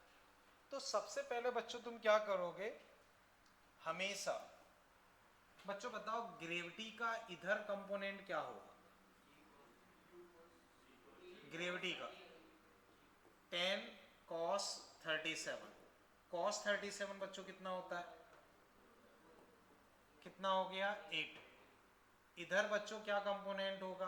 तो सबसे पहले बच्चों तुम क्या करोगे? हमेशा बच्चों बताओ ग्रेविटी का इधर कंपोनेंट क्या होगा? ग्रेविटी का 10 cos 37। cos 37 बच्चों कितना होता है? कितना हो गया? 8। इधर बच्चों क्या कंपोनेंट होगा?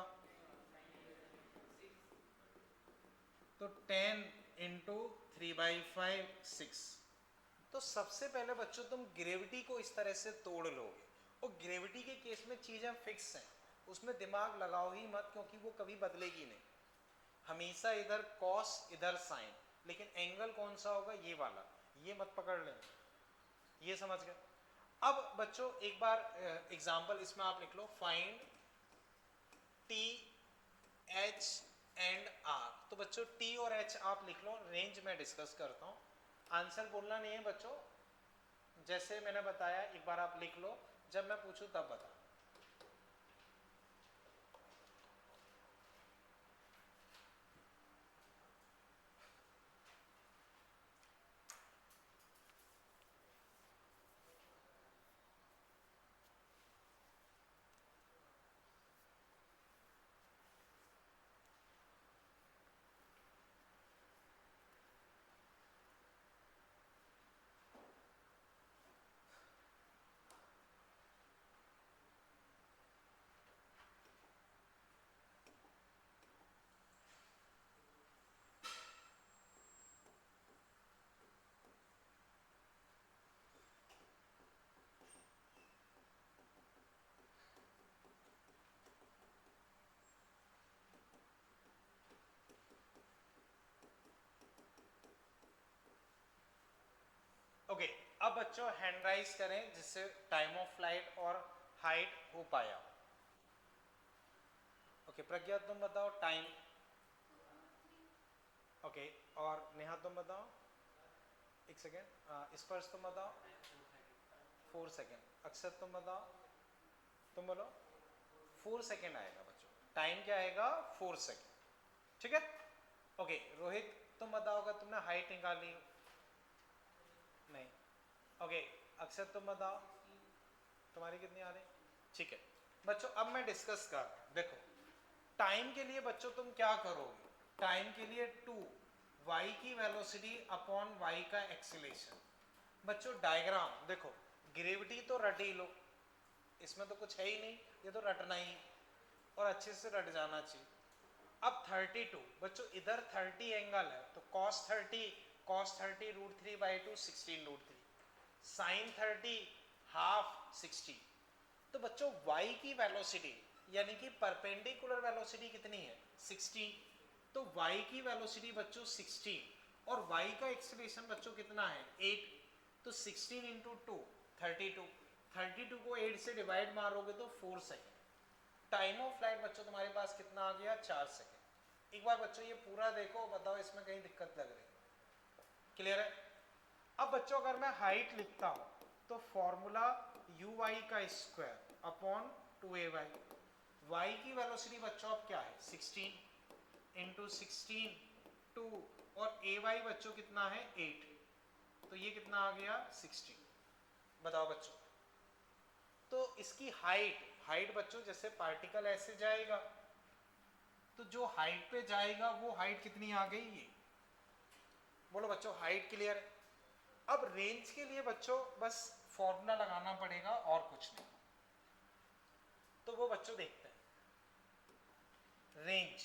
तो 10 इंटू 3/5 6। तो सबसे पहले बच्चों तुम ग्रेविटी को इस तरह से तोड़ लोगे, और ग्रेविटी के केस में चीजें फिक्स हैं, उसमें दिमाग लगाओ ही मत, क्योंकि वो कभी बदलेगी नहीं। हमेशा इधर कॉस इधर साइन, लेकिन एंगल कौन सा होगा? ये वाला, ये मत पकड़ लें। ये समझ गए? अब बच्चों एक बार एग्जांपल इसमें आप लिख लो, find T H and R. तो बच्चों टी और एच आप लिख लो, रेंज में डिस्कस करता हूँ, आंसर बोलना नहीं है बच्चों। जैसे मैंने बताया एक बार आप लिख लो, जब मैं पूछूं तब बता। ओके, अब बच्चों हैंड राइज करें, जिससे टाइम ऑफ फ्लाइट और हाइट हो पाया। ओके प्रज्ञा तुम बताओ टाइम। ओके, और नेहा तुम बताओ। एक सेकेंड, स्पर्श तुम बताओ। 4 सेकेंड। अक्षर तुम बताओ। तुम बोलो। 4 सेकेंड आएगा बच्चों, टाइम क्या आएगा? 4 सेकेंड। ठीक है। ओके रोहित तुम बताओगे, तुमने हाइट निकाली? नहीं। ओके अक्षर तुम बताओ, तुम्हारी कितनी आ रही? ठीक है बच्चों, अब मैं डिस्कस कर रहा हूं। देखो टाइम के लिए बच्चों तुम क्या करोगे? टाइम के लिए 2 y की वेलोसिटी अपॉन y का एक्सीलरेशन। बच्चों डायग्राम देखो, ग्रेविटी तो रट ही लो, इसमें तो कुछ है ही नहीं, ये तो रटना ही, और अच्छे से रट जाना चाहिए। अब 32 बच्चों, इधर 30 एंगल है, तो cos 30 √3/2 16 √3, sin 30 हाफ 60। तो बच्चों y की वेलोसिटी यानी कि परपेंडिकुलर वेलोसिटी कितनी है? 16। तो y की वेलोसिटी बच्चों 16 और y का एक्सीलरेशन बच्चों कितना है? 8। तो 16 इंटू 2 32 को 8 से डिवाइड मारोगे तो 4 सेकेंड। टाइम ऑफ फ्लाइट बच्चों तुम्हारे पास कितना आ गया? 4 सेकेंड। एक बार बच्चों ये पूरा देखो, बताओ इसमें कहीं दिक्कत लग रही? क्लियर है? अब बच्चों अगर मैं हाइट लिखता हूं तो फॉर्मूला uy का स्क्वायर अपॉन 2ay। y की वेलोसिटी बच्चों अब क्या है? 16 इंटू 16 2, और ay बच्चों कितना है? 8। तो ये कितना आ गया? 16। बताओ बच्चों, तो इसकी हाइट बच्चों, जैसे पार्टिकल ऐसे जाएगा तो जो हाइट पे जाएगा वो हाइट कितनी आ गई? ये बोलो बच्चों, हाइट क्लियर है? अब रेंज के लिए बच्चों बस फॉर्मूला लगाना पड़ेगा और कुछ नहीं। तो वो बच्चों देखते हैं। Range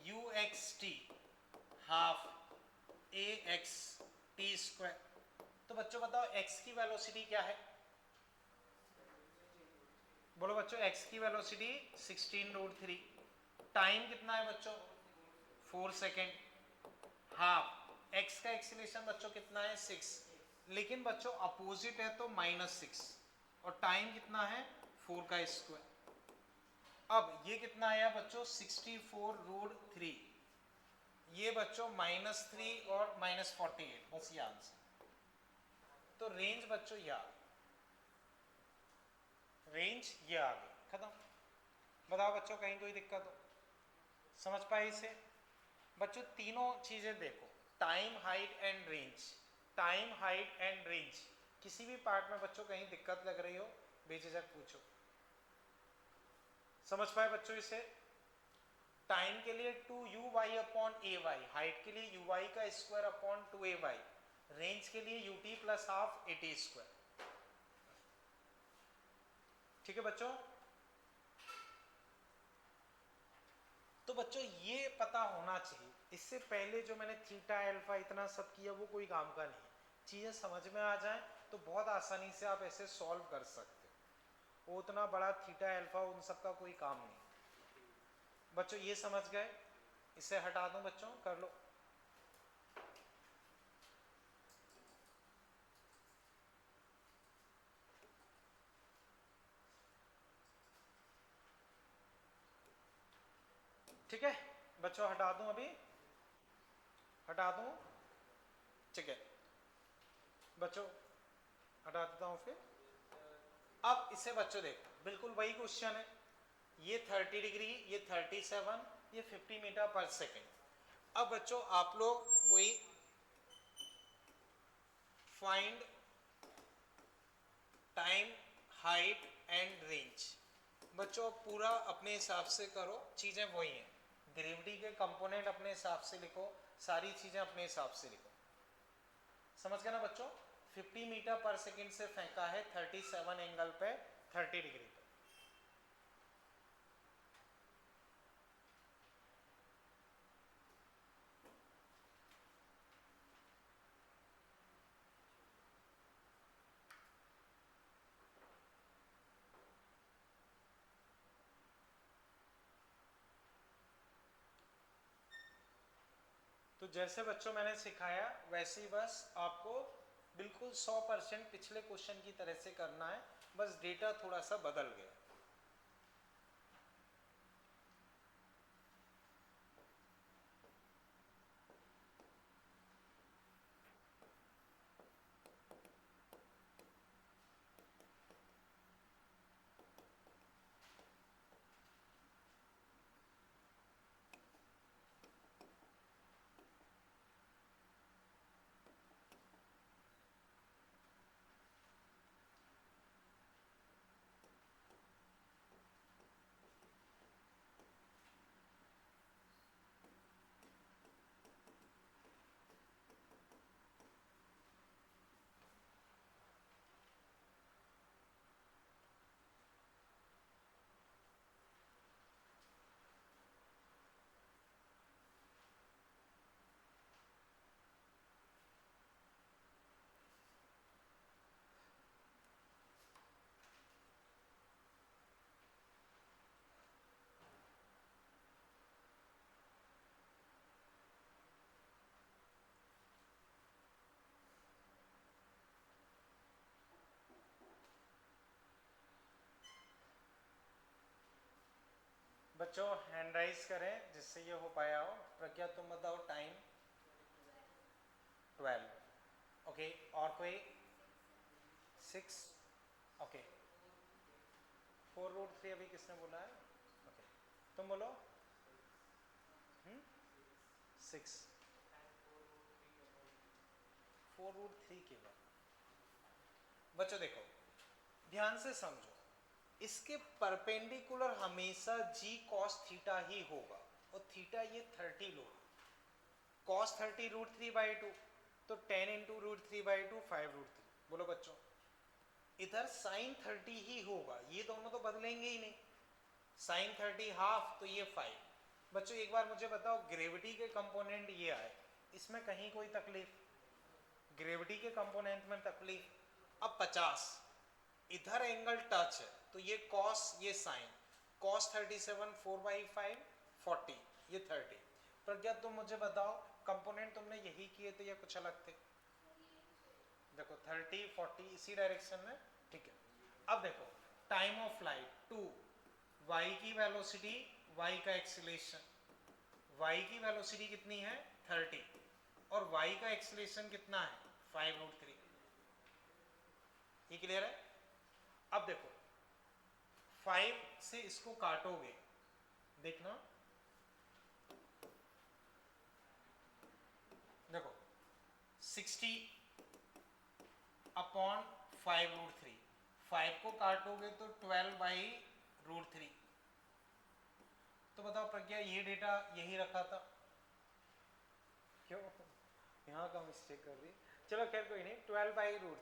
you x T half A x T square. तो बच्चों बताओ x की वेलोसिटी क्या है? बोलो बच्चों, x की वेलोसिटी 16√3। टाइम कितना है बच्चों? 4 सेकेंड। हाफ x का एक्सीलरेशन बच्चों कितना है? 6। लेकिन बच्चों अपोजिट है तो -6 और टाइम कितना है? 4 का स्क्वायर। अब ये कितना आया बच्चों? 64√3। ये बच्चों -3 और -48, बस ये आंसर। तो रेंज बच्चों ये आ गई, रेंज ये आ गई, खत्म। बताओ बच्चों कहीं कोई दिक्कत हो? समझ पाए इसे? बच्चों तीनों चीजें देखो, time, height and range. Time, height and range, किसी भी पार्ट में बच्चों कहीं दिक्कत लग रही हो बेझिझक पूछो। समझ पाए बच्चों इसे? टाइम के लिए 2u/a upon a Y, height के लिए u y का square upon 2a y, range के लिए ut plus half A T square. ठीक है बच्चों? तो बच्चों ये पता होना चाहिए, इससे पहले जो मैंने थीटा अल्फा इतना सब किया वो कोई काम का नहीं। चीजें समझ में आ जाएं तो बहुत आसानी से आप ऐसे सॉल्व कर सकते हो। वो उतना बड़ा थीटा अल्फा उन सब का कोई काम नहीं। बच्चों ये समझ गए? इसे हटा दूं बच्चों, कर लो। ठीक है बच्चों, हटा दूं अभी? हटा दूं? ठीक है बच्चों, हटा देता हूं फिर। अब इसे बच्चों देखो, बिल्कुल वही क्वेश्चन है। ये 30 डिग्री, ये 37, ये 50 मीटर पर सेकेंड। अब बच्चों आप लोग वही find time, height and range. बच्चों पूरा अपने हिसाब से करो, चीजें वही हैं। ग्रेविटी के कंपोनेंट अपने हिसाब से लिखो, सारी चीजें अपने हिसाब से लिखो। समझ गए ना बच्चों? 50 मीटर पर सेकेंड से फेंका है 37 एंगल पे, 30 डिग्री पे। तो जैसे बच्चों मैंने सिखाया वैसे ही बस आपको बिल्कुल 100% पिछले क्वेश्चन की तरह से करना है, बस डेटा थोड़ा सा बदल गया। बच्चों हैंड राइज करें जिससे ये हो पाया हो। प्रज्ञा तुम बताओ टाइम 12। ओके, और कोई? 6। ओके, 4√3 अभी किसने बोला है? ओके, तुम बोलो। 6। 4√3 के बाद बच्चों देखो ध्यान से समझो, इसके परपेंडिकुलर हमेशा g cos थीटा ही होगा, और थीटा ये 30 लो, cos 30√3/2, तो 10 × √3/2 5√3। बोलो बच्चों, इधर साइन 30 ही होगा, ये दोनों तो बदलेंगे ही नहीं। साइन 30 हाफ, तो ये 5। बच्चों एक बार मुझे बताओ, ग्रेविटी के कंपोनेंट ये आए, इसमें कहीं कोई तकलीफ? ग्रेविटी के कंपोनेंट में तकलीफ। अब 50, इधर एंगल टच है, तो ये कॉस, ये साइन। कॉस 37, 4/5 40, ये 30। प्रज्ञा तुम मुझे बताओ, कंपोनेंट तुमने यही किए थे या कुछ अलग थे? देखो 30 40 इसी डायरेक्शन में, ठीक है। अब देखो टाइम ऑफ फ्लाइट 2, y की वेलोसिटी, y का एक्सीलरेशन, y की वेलोसिटी कितनी है 30 और y का एक्सीलरेशन कितना है 5√3। ये क्लियर है? अब देखो 5 से इसको काटोगे, देखना, देखो 60 अपॉन 5√3, 5 को काटोगे तो 12/√3। तो बताओ प्रज्ञा, ये डेटा यही रखा था, क्यों यहाँ का मिस्टेक कर दी? चलो खैर कोई नहीं, 12/√3,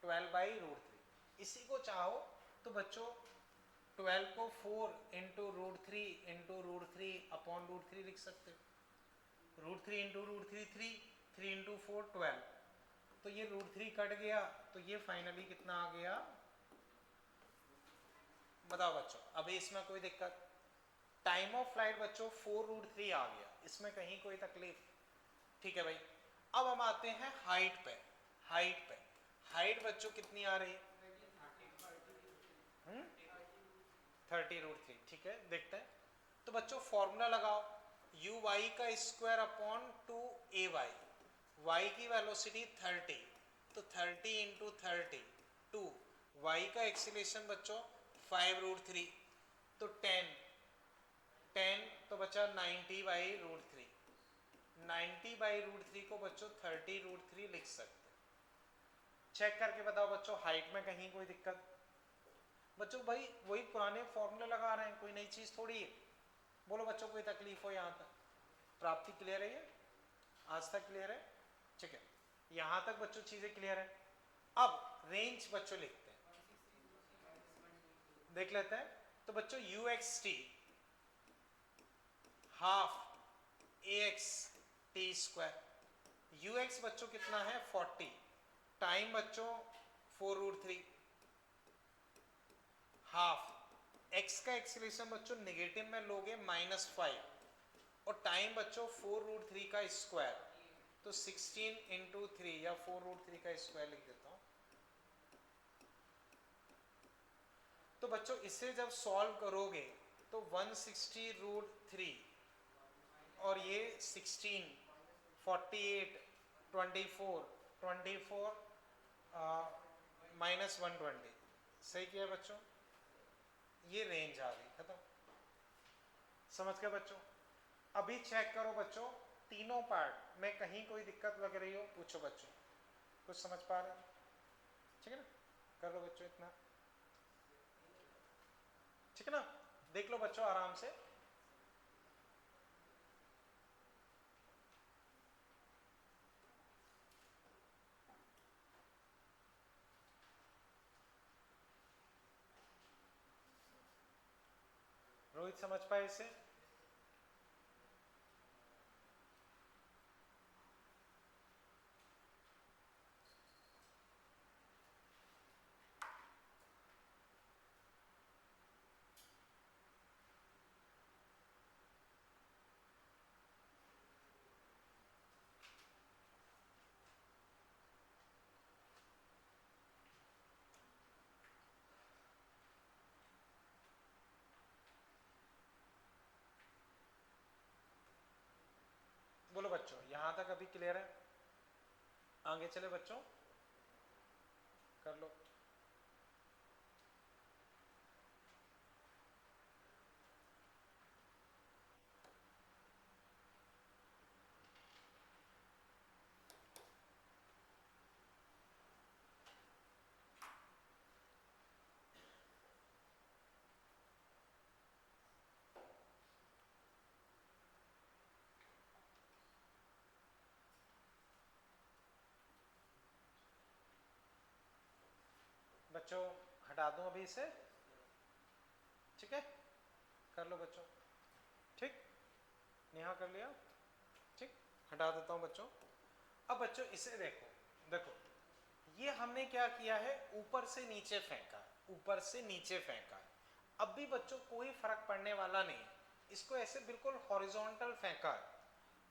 12/√3। इसी को चाहो तो बच्चों 12 को 4 इंटू √3 अपॉन √3 लिख सकते हो। √3 इंटू √3 3, 3 इंटू 4 12, तो ये √3 कट गया, तो ये फाइनली कितना आ गया? बताओ बच्चों, अभी इसमें कोई दिक्कत? टाइम ऑफ फ्लाइट बच्चों 4√3 आ गया, इसमें कहीं कोई तकलीफ? ठीक है भाई। अब हम आते हैं हाइट पे। हाइट बच्चों कितनी आ रही है? 30√3, ठीक है, देखते हैं। तो बच्चों फॉर्मूला लगाओ, यू वाई का स्क्वायर अपॉन 2ay, y की वेलोसिटी 30, तो 30 इंटू 30 2, y का एक्सीलरेशन बच्चों 5√3, तो 10 तो बचा 90/√3। 90/√3 को बच्चों 30√3 लिख सकते। चेक करके बताओ बच्चों, हाइट में कहीं कोई दिक्कत? बच्चों भाई वही पुराने फॉर्मूले लगा रहे हैं, कोई नई चीज थोड़ी है। बोलो बच्चों, कोई तकलीफ हो यहाँ तक? प्राप्ति क्लियर है? ये आज तक क्लियर है? ठीक है, यहाँ तक बच्चों चीजें क्लियर है। अब रेंज बच्चों लिखते हैं, देख लेते हैं। तो बच्चों UXT हाफ AXT²। UX बच्चों कितना है 40, टाइम बच्चों 4√3 हाफ, x का एक्सीलरेशन बच्चों नेगेटिव में लोगे -5 और टाइम बच्चों 4√3 का स्क्वायर, तो 16 इंटू 3 या 4√3 का स्क्वायर लिख देता हूं। तो बच्चों इसे जब सॉल्व करोगे तो 160√3 और ये 16 48 24 24 -120, सही किया बच्चों? ये रेंज आ गई, खत्म। समझ गए बच्चों? अभी चेक करो बच्चों, तीनों पार्ट में कहीं कोई दिक्कत लग रही हो पूछो बच्चों, कुछ समझ पा रहे हो? ठीक है ना, कर लो बच्चों इतना, ठीक है ना, देख लो बच्चों आराम से। रोहित समझ पाए इसे? बोलो बच्चों, यहां तक अभी क्लियर है? आगे चले बच्चों, कर लो। बच्चों हटा दूं अभी इसे, ठीक है, कर लो बच्चों, ठीक, नेहा कर लिया, ठीक, हटा देता हूं बच्चों। अब बच्चों इसे देखो, देखो ये हमने क्या किया है, ऊपर से नीचे फेंका, ऊपर से नीचे फेंका। अब भी बच्चों कोई फर्क पड़ने वाला नहीं, इसको ऐसे बिल्कुल हॉरिजॉन्टल फेंका है,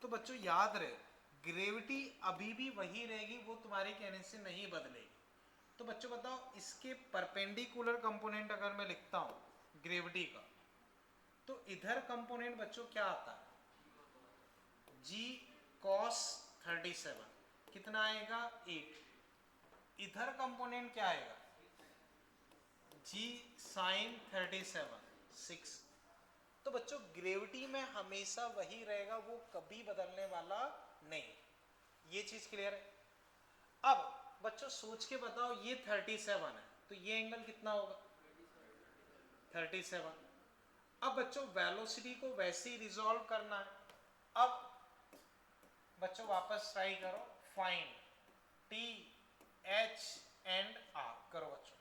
तो बच्चों याद रहे ग्रेविटी अभी भी वही रहेगी, वो तुम्हारे कहने से नहीं बदलेगी। तो बच्चों बताओ इसके परपेंडिकुलर कंपोनेंट अगर मैं लिखता हूं ग्रेविटी का, तो इधर कंपोनेंट बच्चों क्या आता है, जी कॉस 37, कितना आएगा 8। इधर कंपोनेंट क्या आएगा, जी साइन 37 6। तो बच्चों ग्रेविटी में हमेशा वही रहेगा, वो कभी बदलने वाला नहीं, ये चीज क्लियर है। अब बच्चों सोच के बताओ ये 37 है, तो ये एंगल कितना होगा 37। अब बच्चों वेलोसिटी को वैसे ही रिजॉल्व करना है। अब बच्चों वापस ट्राई करो, find T H and r, करो बच्चों,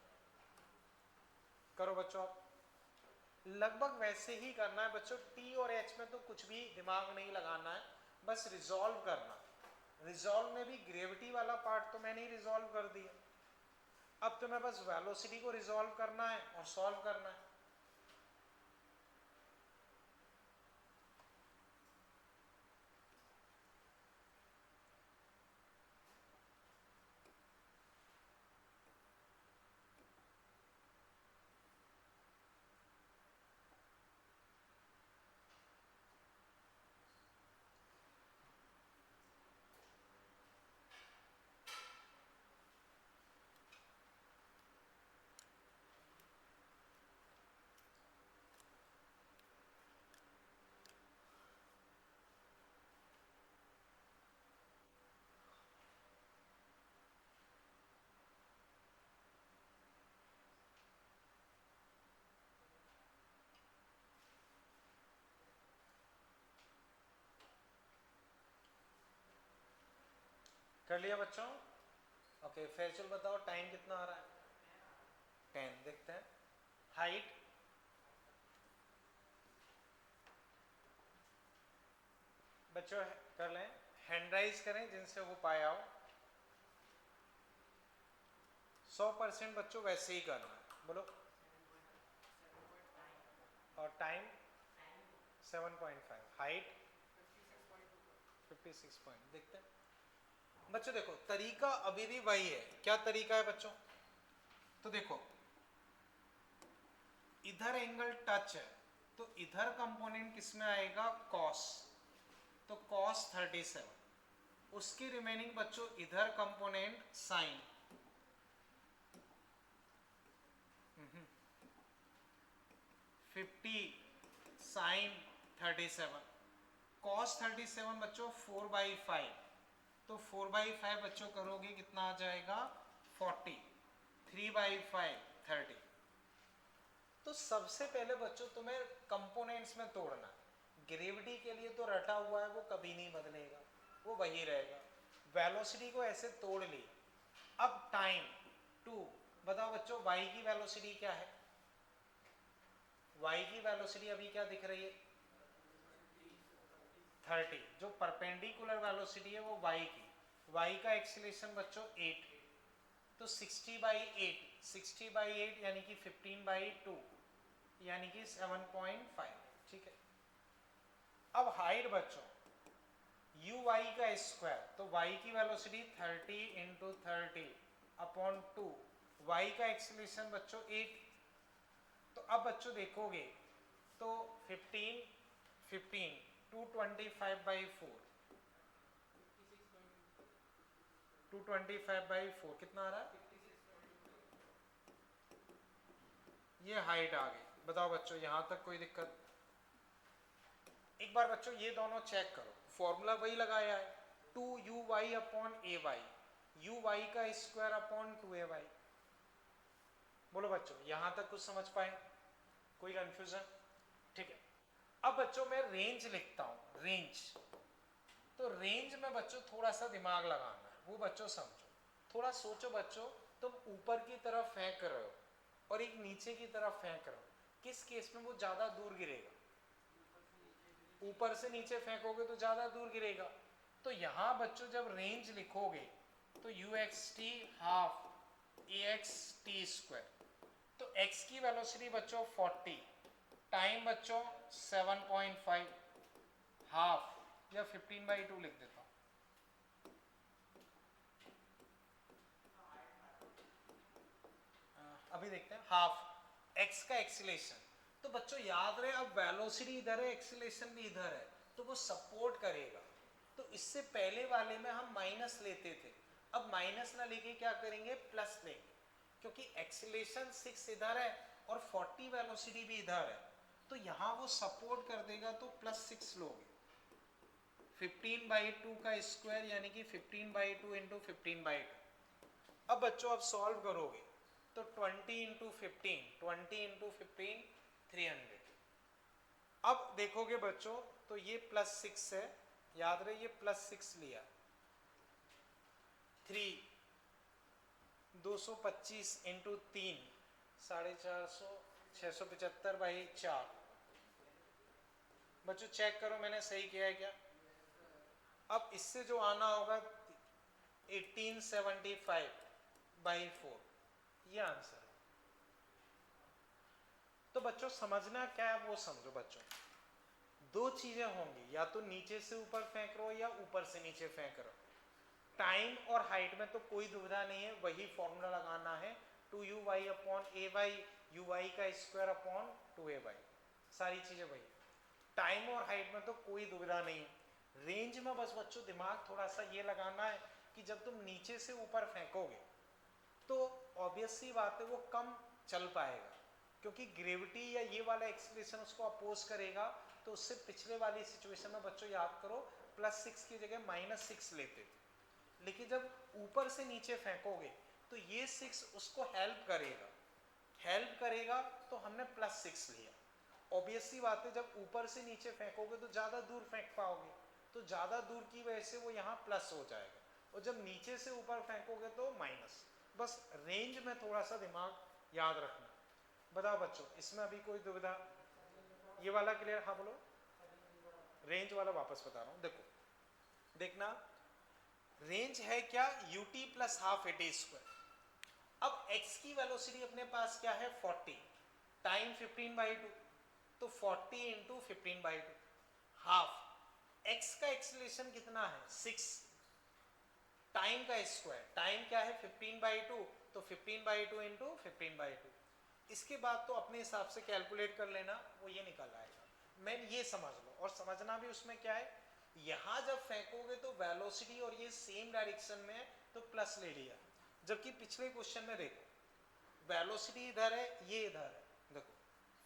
करो बच्चों, आप लगभग वैसे ही करना है बच्चों। टी और एच में तो कुछ भी दिमाग नहीं लगाना है, बस रिजॉल्व करना। रिजॉल्व में भी ग्रेविटी वाला पार्ट तो मैंने ही रिजॉल्व कर दिया, अब तुम्हें बस वेलोसिटी को रिजॉल्व करना है और सॉल्व करना है। कर लिया बच्चों, ओके फिर चल बताओ टाइम कितना आ रहा है, 10, देखते हैं। हाइट बच्चों कर लें, हैंड राइज करें जिनसे हो पाया हो, 100% बच्चों वैसे ही करना है, बोलो। और टाइम 7.5, हाइट 56 पॉइंट, देखते हैं बच्चों। देखो तरीका अभी भी वही है, क्या तरीका है बच्चों, तो देखो इधर एंगल टच है, तो इधर कंपोनेंट किसमें आएगा कॉस, तो कॉस 37। उसकी रिमेनिंग बच्चों इधर कंपोनेंट साइन, 50 साइन 37, कॉस 37 बच्चों 4/5, तो 4/5 बच्चों करोगे कितना आ जाएगा 40, 3/5 30। तो सबसे पहले बच्चों तुम्हें कंपोनेंट्स में तोड़ना, ग्रेविटी के लिए तो रटा हुआ है वो कभी नहीं बदलेगा, वो वही रहेगा। वेलोसिटी को ऐसे तोड़ ली। अब टाइम 2, बताओ बच्चों y की वेलोसिटी क्या है, y की वेलोसिटी अभी क्या दिख रही है 30, जो परपेंडिकुलर वेलोसिटी है वो y की, y का एक्सीलरेशन बच्चों 8, तो 60/8, 60/8 यानी कि 15/2 यानी कि 7.5, ठीक है। अब हाइट बच्चों u y का स्क्वायर, तो y की वेलोसिटी 30 × 30/2, y का एक्सीलरेशन बच्चों 8, तो अब बच्चों देखोगे तो 15 15 225/4, 225/4 कितना आ रहा है, ये हाइट आ गई। बताओ बच्चों यहां तक कोई दिक्कत, एक बार बच्चों ये दोनों चेक करो, फॉर्मूला वही लगाया है 2uy/ay, uy का स्क्वायर अपॉन 2ay। बोलो बच्चों यहां तक कुछ समझ पाए, कोई कंफ्यूजन, ठीक है। अब बच्चों मैं रेंज लिखता हूं, रेंज, तो रेंज में बच्चों थोड़ा सा दिमाग लगाना है, वो बच्चों समझो, थोड़ा सोचो बच्चों, तुम ऊपर की तरफ फेंक रहे हो और एक नीचे की तरफ फेंक रहे हो, किस केस में वो ज्यादा दूर गिरेगा? ऊपर से नीचे फेंकोगे तो ज्यादा दूर गिरेगा। तो यहां बच्चों जब रेंज लिखोगे तो you x T half A x T square, तो x की वेलोसिटी बच्चों 40, टाइम बच्चों 7.5, हाफ या 15/2 लिख देता हूं। अभी देखते हैं हाफ x का एक्सीलेशन। तो बच्चों याद रहे अब वेलोसिटी इधर है, एक्सीलेशन भी इधर है, तो वो सपोर्ट करेगा। तो इससे पहले वाले में हम माइनस लेते थे, अब माइनस ना लेके क्या करेंगे, प्लस लेंगे, क्योंकि एक्सीलेशन 6 इधर है और 40 वेलोसिटी भी इधर है, तो यहाँ वो सपोर्ट कर देगा, तो +6 लोगे। 15/2 का स्क्वायर यानी कि 15/2 इंटू 15/2। अब बच्चों अब सॉल्व करोगे तो 20 इंटू 15, 20 इंटू 15 300। अब देखोगे बच्चों तो ये +6 है, याद रहे ये +6 लिया, 3 225 इंटू 3 450, 675/4। बच्चों चेक करो मैंने सही किया है क्या? अब इससे जो आना होगा 1875/4, ये आंसर है। तो बच्चों समझना क्या है वो समझो बच्चों, दो चीजें होंगी, या तो नीचे से ऊपर फेंक रहे हो या ऊपर से नीचे फेंक रहे हो। टाइम और हाइट में तो कोई दुविधा नहीं है, वही फॉर्मूला लगाना है, 2uy/ay, uy का स्क्वायर अपॉन 2ay, सारी चीजें वही। टाइम और हाइट में तो कोई दुविधा नहीं है। रेंज में बस बच्चों दिमाग थोड़ा सा ये लगाना है कि जब तुम नीचे से ऊपर फेंकोगे तो ऑब्वियस सी बात है वो कम चल पाएगा, क्योंकि ग्रेविटी या ये वाला एक्सीलरेशन उसको अपोज करेगा। तो उससे पिछले वाली सिचुएशन में बच्चों याद करो +6 की जगह -6 लेते थे, लेकिन जब ऊपर से नीचे फेंकोगे तो ये 6 उसको हेल्प करेगा, तो हमने +6 लिया। ऑब्वियस सी बात है जब ऊपर से नीचे फेंकोगे तो ज़्यादा दूर फेंक पाओगे, तो ज़्यादा दूर की वजह से वो यहाँ प्लस हो जाएगा, और जब नीचे से ऊपर फेंकोगे तो माइनस। बस रेंज में थोड़ा सा दिमाग याद रखना। बताओ बच्चों इसमें अभी कोई दुविधा? ये वाला क्लियर? हाँ बोलो। रेंज वाला वापस बता रहा हूँ, देखना रेंज है क्या, ut + हाफ at²। अब x की वेलोसिटी अपने पास क्या है 40, टाइम 15/2, तो 40 इंटू 15/2 हाफ। x का एक्सीलरेशन कितना है 6, टाइम का स्क्वायर, टाइम क्या है 15/2, तो 15/2 इंटू 15/2। इसके बाद तो अपने हिसाब से कैलकुलेट कर लेना, वो ये निकल आएगा। मैं ये समझ लो, और समझना भी उसमें क्या है, यहाँ जब फेंकोगे तो वेलोसिटी और ये सेम डायरेक्शन में है तो प्लस ले लिया, जबकि पिछले क्वेश्चन में देखो वेलोसिटी इधर है, ये इधर है, देखो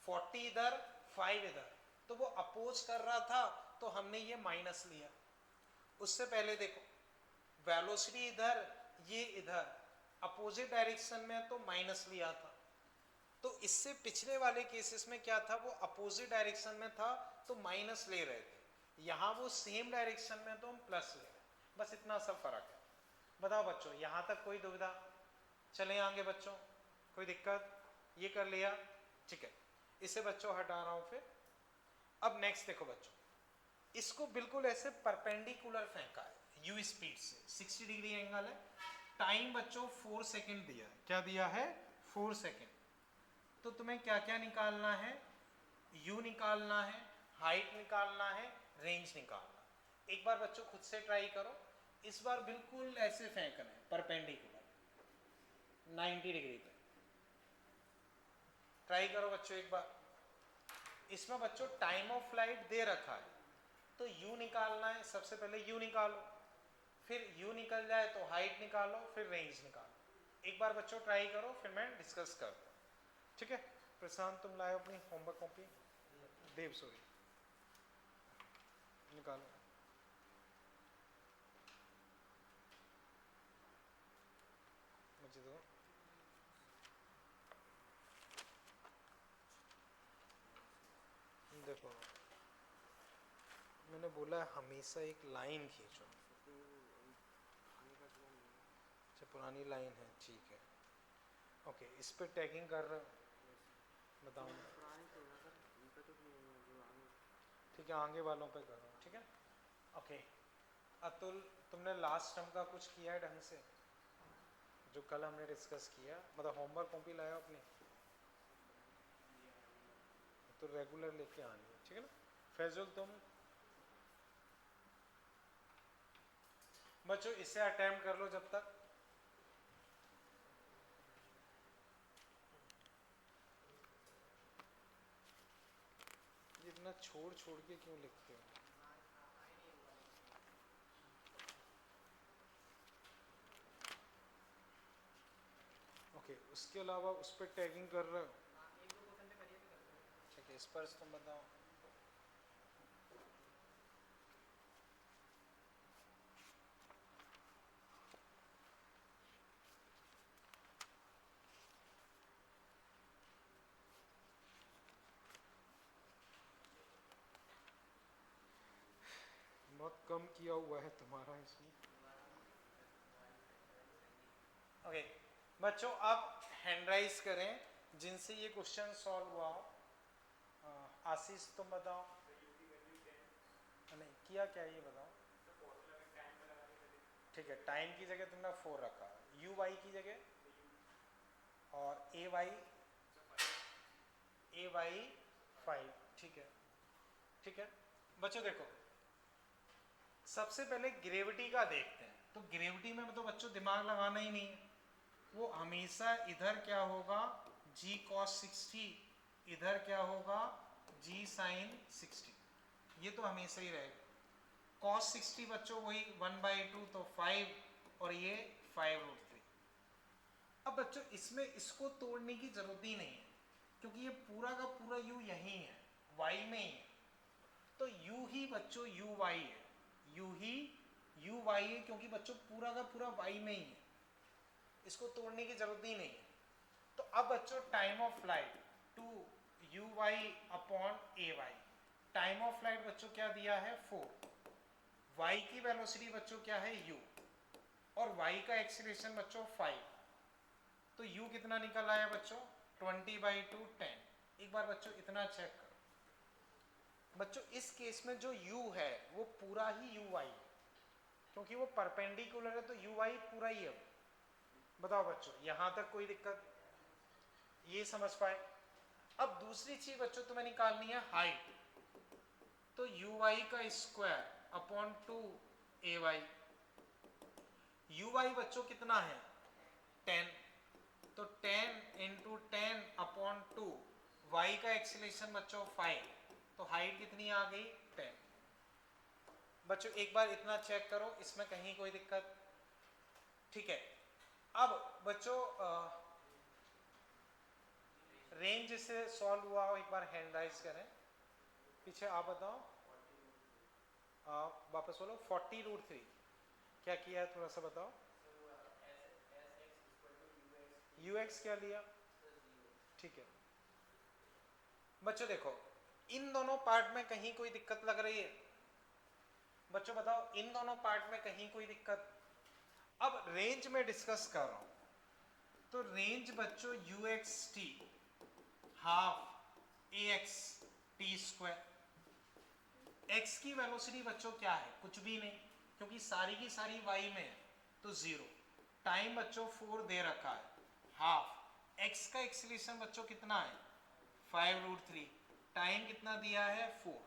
40 इधर 5 इधर, तो वो अपोज कर रहा था तो हमने ये माइनस लिया। उससे पहले देखो वेलोसिटी इधर, ये इधर, अपोजिट डायरेक्शन में तो माइनस लिया था। तो इससे पिछले वाले केसेस में क्या था, वो अपोजिट डायरेक्शन में था तो माइनस ले रहे थे, यहाँ वो सेम डायरेक्शन में तो हम प्लस ले रहे, बस इतना सा फर्क है। बताओ बच्चों यहाँ तक कोई दुविधा? चले आगे बच्चों, कोई दिक्कत? ये कर लिया, ठीक है, इसे बच्चों हटा रहा हूँ। फिर अब नेक्स्ट देखो बच्चों, इसको बिल्कुल ऐसे परपेंडिकुलर फेंका है u स्पीड से, 60 डिग्री एंगल है, टाइम बच्चों 4 सेकेंड दिया है। क्या दिया है? 4 सेकेंड। तो तुम्हें क्या क्या निकालना है, u निकालना है, हाइट निकालना है, रेंज निकालना है। एक बार बच्चों खुद से ट्राई करो, इस बार बिल्कुल ऐसे फेंकना है परपेंडिकुलर 90 डिग्री पे। ट्राई करो बच्चों एक बार। इसमें बच्चों टाइम ऑफ फ्लाइट दे रखा है, तो u निकालना है, सबसे पहले u निकालो, फिर u निकल जाए तो हाइट निकालो, फिर रेंज निकालो। एक बार बच्चों ट्राई करो, फिर मैं डिस्कस करता हूँ, ठीक है? प्रशांत तुम लाए अपनी होमवर्क कॉपी, देव सॉरी निकालो। मुझे दो। देखो मैंने बोला हमेशा एक लाइन खींचो। अच्छा पुरानी लाइन है, ठीक है। ओके, इस पे टैगिंग कर रहे हो, बताओ। पुराने थे ना सर, उन पे तो नहीं है जो आगे। ठीक है, आगे वालों पे करो, ठीक है। ओके, अतुल तुमने लास्ट टर्म का कुछ किया है ढंग से, जो कल हमने डिस्कस किया, मतलब होमवर्क कॉपी लाया अपने, तो रेगुलर लेके आनी है, ठीक है ना। फैजुल तुम बच्चों इसे अटेम्प्ट कर लो जब तक। ये इतना छोड़ छोड़ के क्यों लिखते हो? ओके, उसके अलावा उस पर टैगिंग कर रहे हो? ठीक है, इस पर तुम बताओ। बहुत कम किया हुआ है तुम्हारा इसमें। ओके बच्चों, आप हैंड राइज करें जिनसे ये क्वेश्चन सॉल्व हुआ हो। आशीष तुम बताओ। नहीं किया क्या, ये बताओ। ठीक है, टाइम की जगह तुमने 4 रखा, यू वाई की जगह, और ए वाई 5, ठीक है। ठीक है बच्चों, देखो सबसे पहले ग्रेविटी का देखते हैं। तो ग्रेविटी में तो बच्चों दिमाग लगाना ही नहीं है, वो हमेशा इधर क्या होगा, जी कॉस 60, इधर क्या होगा, जी साइन 60, ये तो हमेशा ही रहेगा। कॉस 60 बच्चों वही 1/2, तो 5, और ये 5√3। अब बच्चों इसमें इसको तोड़ने की जरूरत ही नहीं है, क्योंकि ये पूरा का पूरा u यही है, y में ही है, तो u ही बच्चों u y है, u ही u y है, क्योंकि बच्चों पूरा का पूरा y में ही है, इसको तोड़ने की जरूरत ही नहीं है। तो अब बच्चों time of flight two u y upon a y, time of flight बच्चों क्या दिया है 4, y की वेलोसिटी बच्चों क्या है u, और y का एक्सीलरेशन बच्चों 5, तो u कितना निकल आया बच्चों 20/2 10। एक बार बच्चों इतना चेक करो। बच्चों इस केस में जो u है वो पूरा ही u y है, क्योंकि वो परपेंडिकुलर है, तो u y पूरा ही है। बताओ बच्चों, यहां तक कोई दिक्कत, ये समझ पाए। अब दूसरी चीज बच्चों तुम्हें निकालनी है हाइट, तो यू वाई का square upon 2 a y, u y बच्चों कितना है 10, तो 10 इंटू 10 अपॉन 2, वाई का एक्सीलरेशन बच्चों 5, तो हाइट कितनी आ गई 10। बच्चों एक बार इतना चेक करो, इसमें कहीं कोई दिक्कत, ठीक है। अब बच्चों रेंज से सॉल्व हुआ हो, एक बार हैंड राइज करें पीछे, आप बताओ। वापस बोलो, 40√3 क्या किया है, थोड़ा सा बताओ। ux क्या लिया, ठीक है। बच्चों देखो इन दोनों पार्ट में कहीं कोई दिक्कत लग रही है, बच्चों बताओ इन दोनों पार्ट में कहीं कोई दिक्कत। अब रेंज में डिस्कस कर रहा हूं, तो रेंज बच्चों ux t half ax t square, x की वेलोसिटी बच्चों क्या है, कुछ भी नहीं, क्योंकि सारी की सारी y में है, तो 0। टाइम बच्चों 4 दे रखा है, हाफ, x का एक्सीलरेशन बच्चों कितना है 5√3, टाइम कितना दिया है 4।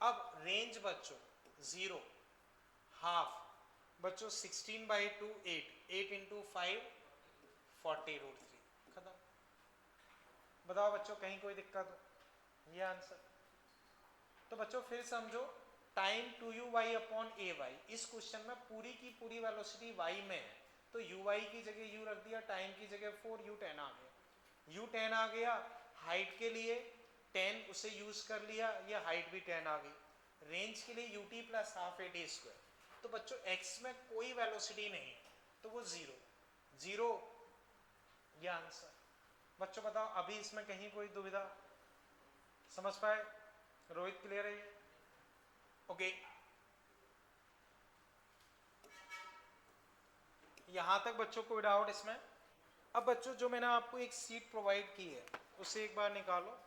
अब रेंज बच्चों 0, हाफ बच्चों 16/2 8 इंटू 5 40√3, खत्म। बताओ बच्चों कहीं कोई दिक्कत हो, ये आंसर। तो बच्चों फिर समझो, time 2u/y upon a Y, इस क्वेश्चन में पूरी की पूरी वेलोसिटी y में है, तो u/y की जगह u रख दिया, टाइम की जगह 4, u10 आ गया, u10 आ गया। हाइट के लिए 10 उसे यूज कर लिया, ये हाइट भी 10 आ गई। रेंज के लिए ut plus half A T square, तो बच्चों x में कोई वेलोसिटी नहीं है, तो वो 0, ये आंसर। बच्चों बताओ अभी इसमें कहीं कोई दुविधा, समझ पाए, रोहित क्लियर है ये, ओके। यहां तक बच्चों कोई डाउट इसमें? अब बच्चों जो मैंने आपको एक सीट प्रोवाइड की है उसे एक बार निकालो।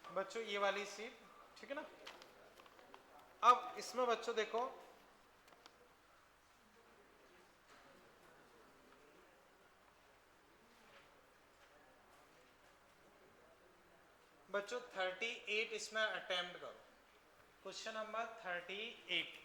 बच्चों ये वाली सीट, ठीक है ना। अब इसमें बच्चों देखो, बच्चों 38 इसमें अटेम्प्ट करो। Question number 38।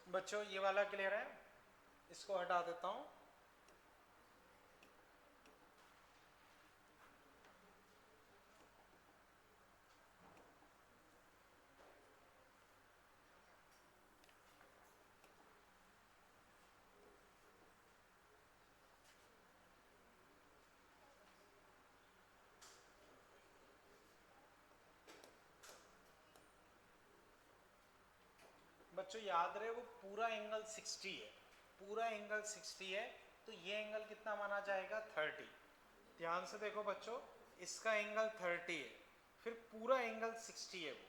बच्चों ये वाला क्लियर है, इसको हटा देता हूं। बच्चों याद रहे वो पूरा एंगल 60 है, पूरा एंगल 60 है, तो ये एंगल कितना माना जाएगा 30। ध्यान से देखो बच्चों, इसका एंगल 30 है, फिर पूरा एंगल 60 है, वो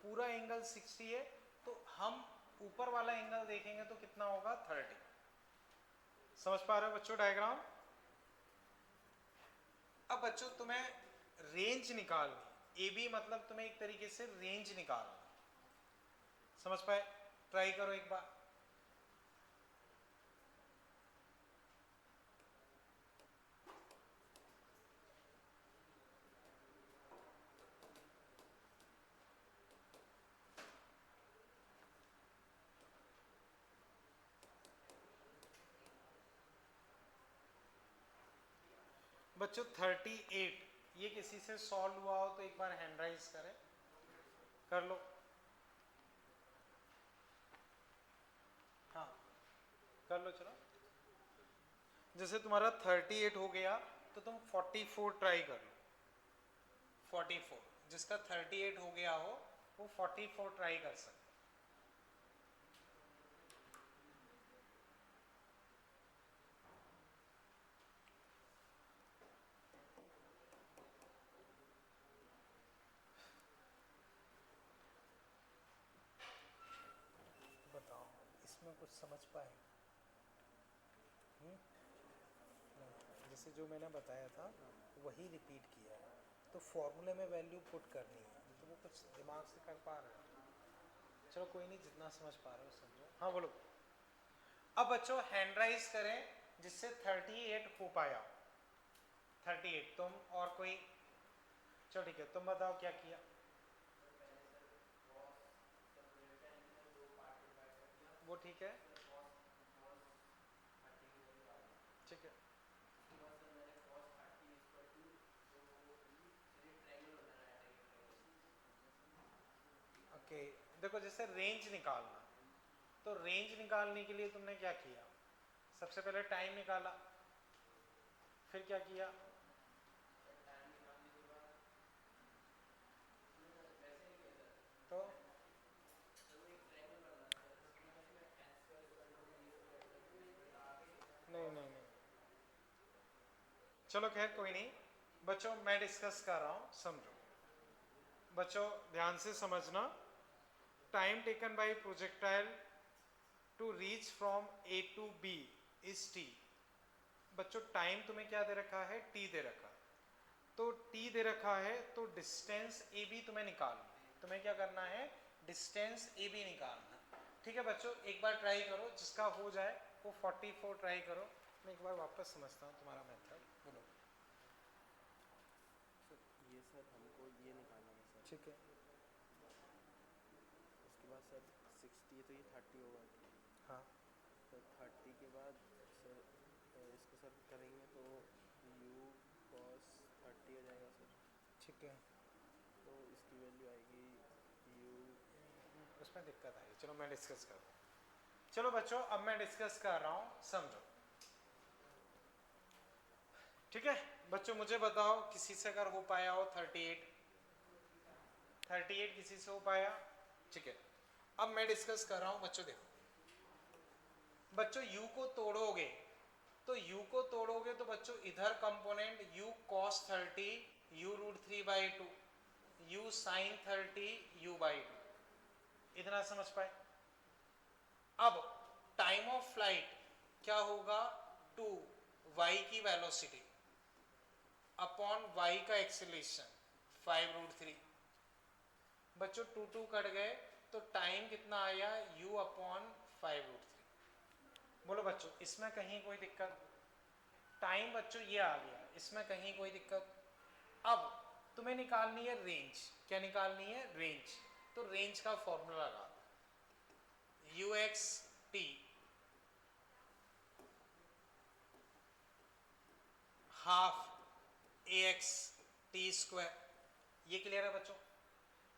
पूरा एंगल 60 है, तो हम ऊपर वाला एंगल देखेंगे तो कितना होगा 30। समझ पा रहे हो बच्चों डायग्राम। अब बच्चों तुम्हें रेंज निकालनी, ए बी मतलब तुम्हें एक तरीके से रेंज निकालना, समझ पाए, ट्राई करो एक बार। बच्चों 38 ये किसी से सॉल्व हुआ हो तो एक बार हैंड राइज करें, कर लो। हाँ कर लो, चलो। जैसे तुम्हारा 38 हो गया तो तुम 44 ट्राई कर लो। 44 जिसका 38 हो गया हो वो 44 ट्राई कर सकते। बताओ इसमें कुछ समझ पाए? जैसे जो मैंने बताया था वही रिपीट किया है, तो फॉर्मूले में वैल्यू पुट करनी है, तो वो कुछ दिमाग से कर पा रहे हो? चलो कोई नहीं, जितना समझ पा रहे हो समझो। हाँ बोलो। अब बच्चों हैंड राइज करें जिससे 38 हो पाया। 38 तुम और कोई, चलो ठीक है, तुम बताओ क्या किया। वो ठीक है, ठीक है। ओके देखो, जैसे रेंज निकालना, तो रेंज निकालने के लिए तुमने क्या किया, सबसे पहले टाइम निकाला, फिर क्या किया, तो चलो खैर कोई नहीं बच्चों, मैं डिस्कस कर रहा हूँ, समझो बच्चों, ध्यान से समझना। Time taken by projectile to reach from A to B is t. बच्चों टाइम तुम्हें क्या दे रखा है, टी दे रखा है। तो टी दे रखा है तो डिस्टेंस ए बी तुम्हें निकालना है। तुम्हें क्या करना है, डिस्टेंस ए बी निकालना है। ठीक है बच्चों, एक बार ट्राई करो, जिसका हो जाए वो 44 ट्राई करो। मैं एक बार वापस समझता हूँ तुम्हारा मेथड, बोलो। सर हमको ये निकालना है सर। ठीक है, उसके बाद सर 60 तो ये 30 होगा। हाँ तो 30 के बाद सर इसको सर करेंगे तो u cos 30 हो जाएगा सर। ठीक है, तो इसकी वैल्यू आएगी u। उसमें दिक्कत आई, चलो मैं डिस्कस कर रहा हूँ। चलो बच्चों अब मैं डिस्कस कर रहा हूँ, समझो। ठीक है बच्चों, मुझे बताओ किसी से अगर हो पाया हो 38 किसी से हो पाया? ठीक है, अब मैं डिस्कस कर रहा हूं बच्चों। देखो बच्चों, u को तोड़ोगे तो u को तोड़ोगे तो बच्चों इधर component u cos 30 u √3/2 u sin 30 u/2, इतना समझ पाए? अब टाइम ऑफ फ्लाइट क्या होगा, 2 y की वेलोसिटी अपॉन y का एक्सीलरेशन 5√3। बच्चों 2 कट गए तो टाइम कितना आया, u अपॉन 5√3। बोलो बच्चों इसमें कहीं कोई दिक्कत? टाइम बच्चों ये आ गया, इसमें कहीं कोई दिक्कत? अब तुम्हें निकालनी है रेंज। क्या निकालनी है, रेंज। तो रेंज का फॉर्मूला लगा दो, ux t half ax t square. ये क्लियर है बच्चों?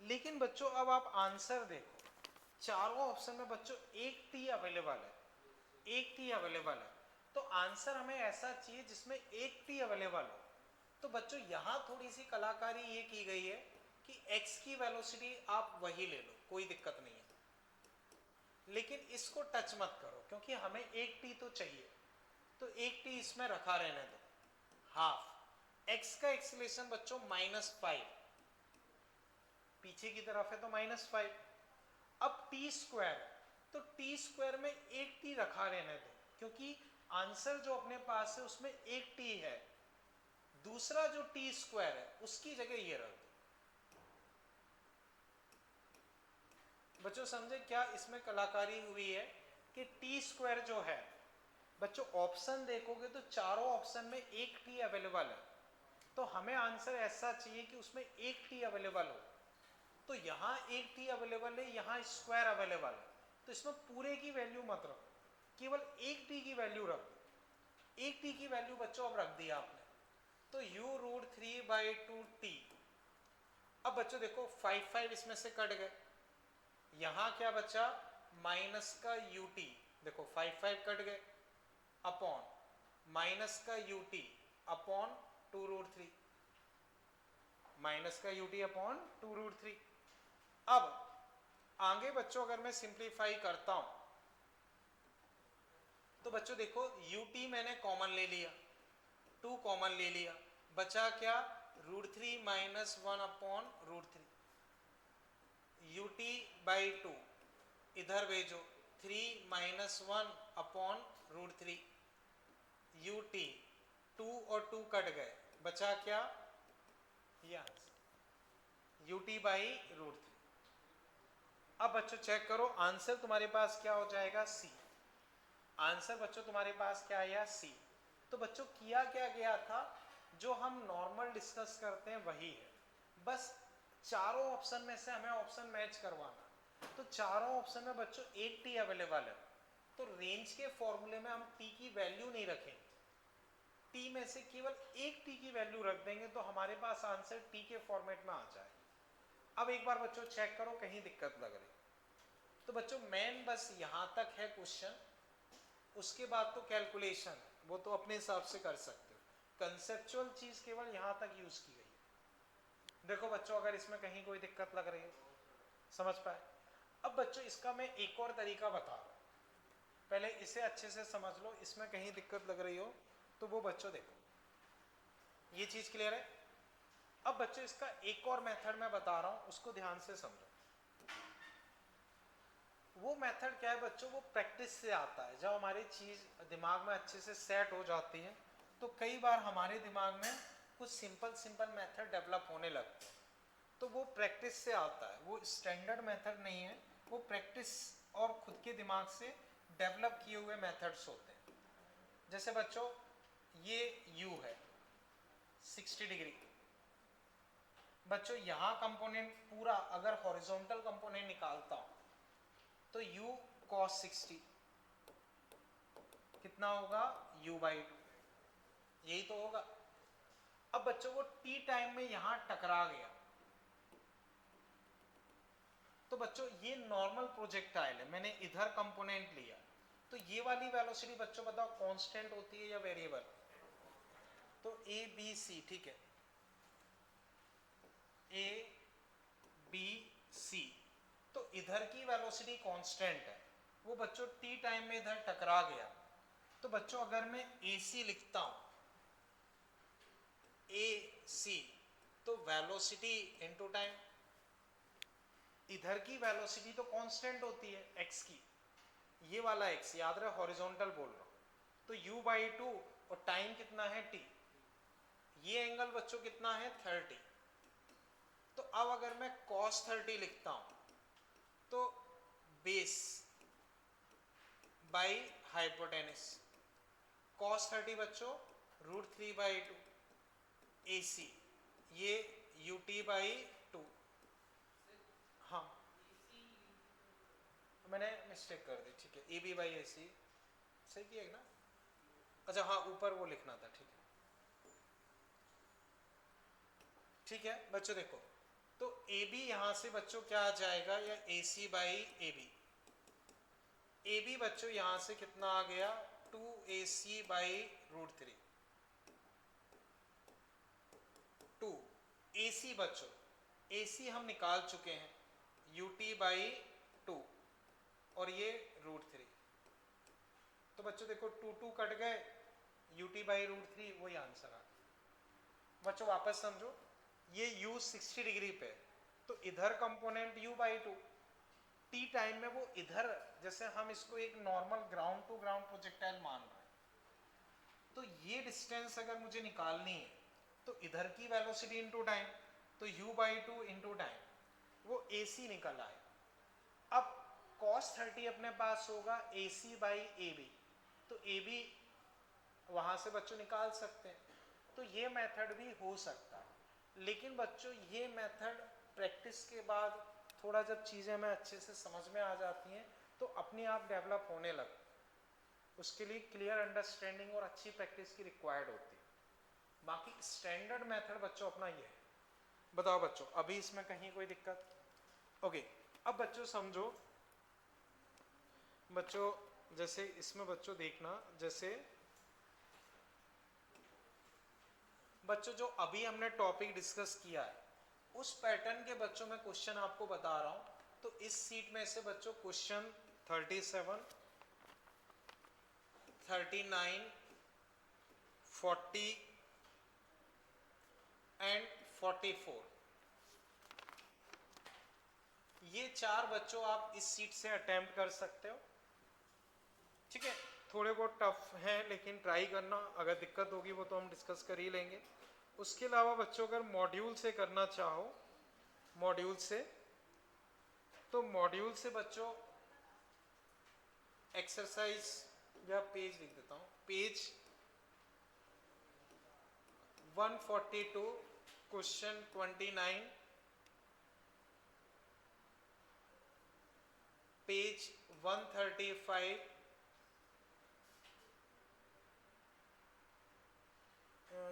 लेकिन बच्चों अब आप आंसर देखो, चारों ऑप्शन में बच्चों एक टी अवेलेबल है, एक टी अवेलेबल है। तो आंसर हमें ऐसा चाहिए जिसमें एक टी अवेलेबल हो। तो बच्चों यहां थोड़ी सी कलाकारी ये की गई है कि x की वेलोसिटी आप वही ले लो, कोई दिक्कत नहीं है, लेकिन इसको टच मत करो क्योंकि हमें एक टी तो चाहिए। तो एक टी इसमें रखा रहने दो, हाफ। x का एक्सीलरेशन बच्चों -5, पीछे की तरफ है तो -5। अब टी स्क्वायर, तो टी स्क्वायर में एक टी रखा रहने दो क्योंकि आंसर जो अपने पास है उसमें एक टी है। दूसरा जो टी स्क्वायर है उसकी जगह ये रख दो। बच्चों समझे क्या इसमें कलाकारी हुई है कि टी स्क्वायर जो है, बच्चों ऑप्शन देखोगे तो चारों ऑप्शन में एक टी अवेलेबल है। तो हमें आंसर ऐसा चाहिए कि उसमें एक टी अवेलेबल हो। तो यहाँ एक टी अवेलेबल है, यहाँ स्क्वायर अवेलेबल है, तो इसमें पूरे की वैल्यू मत रखो, केवल एक टी की वैल्यू रख दो। एक टी की वैल्यू बच्चों अब रख दिया आपने, तो u√3/2 t। अब बच्चों देखो 5 इसमें से कट गए, यहाँ क्या बचा, माइनस का ut। देखो 5 कट गए, अपॉन माइनस का ut अपॉन 2√3, माइनस का ut अपॉन 2√3। अब आगे बच्चों अगर मैं सिंप्लीफाई करता हूं तो बच्चों देखो ut मैंने कॉमन ले लिया, 2 कॉमन ले लिया, बचा क्या, √3 - 1 अपॉन √3। ut/2 इधर भेजो, 3 - 1 अपॉन √3। ut 2 और 2 कट गए, बचा क्या, ये आंसर ut/√3। अब बच्चों चेक करो, आंसर तुम्हारे पास क्या हो जाएगा, सी। आंसर बच्चों तुम्हारे पास क्या आया, सी। तो बच्चों किया क्या गया था, जो हम नॉर्मल डिस्कस करते हैं वही है, बस चारों ऑप्शन में से हमें ऑप्शन मैच करवाना। तो चारों ऑप्शन में बच्चों एक टी अवेलेबल है, तो रेंज के फॉर्मूले में हम टी की वैल्यू नहीं रखेंगे, टी में से केवल एक टी की वैल्यू रख देंगे तो हमारे पास आंसर टी के फॉर्मेट में आ जाए। अब एक बार बच्चों चेक करो कहीं दिक्कत लग रही, तो बच्चों मेन बस यहां तक है क्वेश्चन, उसके बाद तो कैलकुलेशन वो तो अपने हिसाब से कर सकते हो, कंसेप्चुअल चीज केवल यहां तक यूज की गई है। देखो बच्चों अगर इसमें कहीं कोई दिक्कत लग रही है, समझ पाए? अब बच्चों इसका मैं एक और तरीका बता रहा हूं, पहले इसे अच्छे से समझ लो, इसमें कहीं दिक्कत लग रही हो तो वो बच्चों देखो, ये चीज क्लियर है? अब बच्चों इसका एक और मेथड मैं बता रहा हूं, उसको ध्यान से समझो। वो मेथड क्या है बच्चों, वो प्रैक्टिस से आता है। जब हमारी चीज दिमाग में अच्छे से सेट हो जाती है तो कई बार हमारे दिमाग में कुछ सिंपल सिंपल मेथड डेवलप होने लगते हैं। तो वो प्रैक्टिस से आता है, वो स्टैंडर्ड मेथड नहीं है, वो प्रैक्टिस और खुद के दिमाग से डेवलप किए हुए मेथड्स होते हैं। जैसे बच्चों ये U है 60 डिग्री। बच्चों यहाँ कंपोनेंट पूरा अगर हॉरिजॉन्टल कंपोनेंट निकालता हूं तो U cos 60 कितना होगा, U/2, यही तो होगा। अब बच्चों को T टाइम में यहां टकरा गया तो बच्चों ये नॉर्मल प्रोजेक्टाइल है, मैंने इधर कंपोनेंट लिया, तो ये वाली वेलोसिटी बच्चों बताओ कांस्टेंट होती है या वेरिएबल? तो A B C, ठीक है, A B C, तो इधर की वेलोसिटी कांस्टेंट है, वो बच्चों T टाइम में इधर टकरा गया। तो बच्चों अगर मैं AC लिखता हूं, AC, तो वेलोसिटी इनटू टाइम, इधर की वेलोसिटी तो कांस्टेंट होती है x की, ये वाला x याद रहे हॉरिजॉन्टल बोल रहा हूं, तो U/2 और टाइम कितना है T, ये एंगल बच्चों कितना है 30। तो अब अगर मैं cos 30 लिखता हूं तो बेस बाई हाइपोटेनिस, cos 30 बच्चों √3/2, AC ये UT/2। हाँ मैंने मिस्टेक कर दी, ठीक है, AB/AC सही किया ना? अच्छा हाँ ऊपर वो लिखना था, ठीक है ठीक है बच्चों देखो, तो AB यहां से बच्चों क्या आ जाएगा, या AC/AB, AB बच्चों यहां से कितना आ गया 2AC/√3, 2 AC बच्चों, AC हम निकाल चुके हैं UT/2 और ये √3, तो बच्चों देखो 2 कट गए, UT/√3 वही आंसर आ गया। बच्चों वापस समझो, ये U 60 डिग्री पे, तो इधर कंपोनेंट U/2, T टाइम में वो इधर, जैसे हम इसको एक normal ground to ground projectile मान रहे हैं, तो ये डिस्टेंस अगर मुझे निकालनी है तो इधर की वेलोसिटी इनटू टाइम, तो U/2 इनटू टाइम, वो AC निकल आए। अब cos 30 अपने पास होगा AC/AB, तो AB वहां से बच्चों निकाल सकते हैं, तो ये मेथड भी हो सकता है। लेकिन बच्चों ये मेथड प्रैक्टिस के बाद थोड़ा जब चीज़ें हमें अच्छे से समझ में आ जाती हैं तो अपने आप डेवलप होने लगती, उसके लिए क्लियर अंडरस्टैंडिंग और अच्छी प्रैक्टिस की रिक्वायर्ड होती है। बाकी स्टैंडर्ड मेथड बच्चों अपना ये है। बताओ बच्चों अभी इसमें कहीं कोई दिक्कत? ओके अब बच्चों समझो, बच्चों जैसे इसमें बच्चों देखना, जैसे बच्चों जो अभी हमने टॉपिक डिस्कस किया है उस पैटर्न के बच्चों में क्वेश्चन आपको बता रहा हूं। तो इस सीट में से बच्चों क्वेश्चन 37, 39, 40 एंड 44, ये 4 बच्चों आप इस सीट से अटेम्प्ट कर सकते हो, ठीक है। थोड़े बहुत टफ हैं लेकिन ट्राई करना, अगर दिक्कत होगी वो तो हम डिस्कस कर ही लेंगे। उसके अलावा बच्चों अगर मॉड्यूल से करना चाहो, मॉड्यूल से, तो मॉड्यूल से बच्चों एक्सरसाइज या पेज लिख देता हूं, पेज 142 क्वेश्चन 29, पेज 135,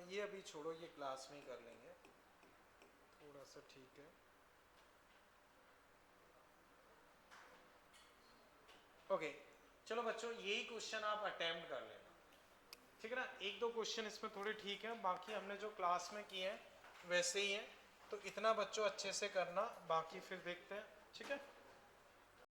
ये अभी छोड़ो, ये क्लास में ही कर लेंगे थोड़ा सा, ठीक है। ओके चलो बच्चों यही क्वेश्चन आप अटेम्प्ट कर लेना, ठीक है ना। एक दो क्वेश्चन इसमें थोड़े ठीक हैं, बाकी हमने जो क्लास में किए हैं वैसे ही हैं, तो इतना बच्चों अच्छे से करना, बाकी फिर देखते हैं, ठीक है।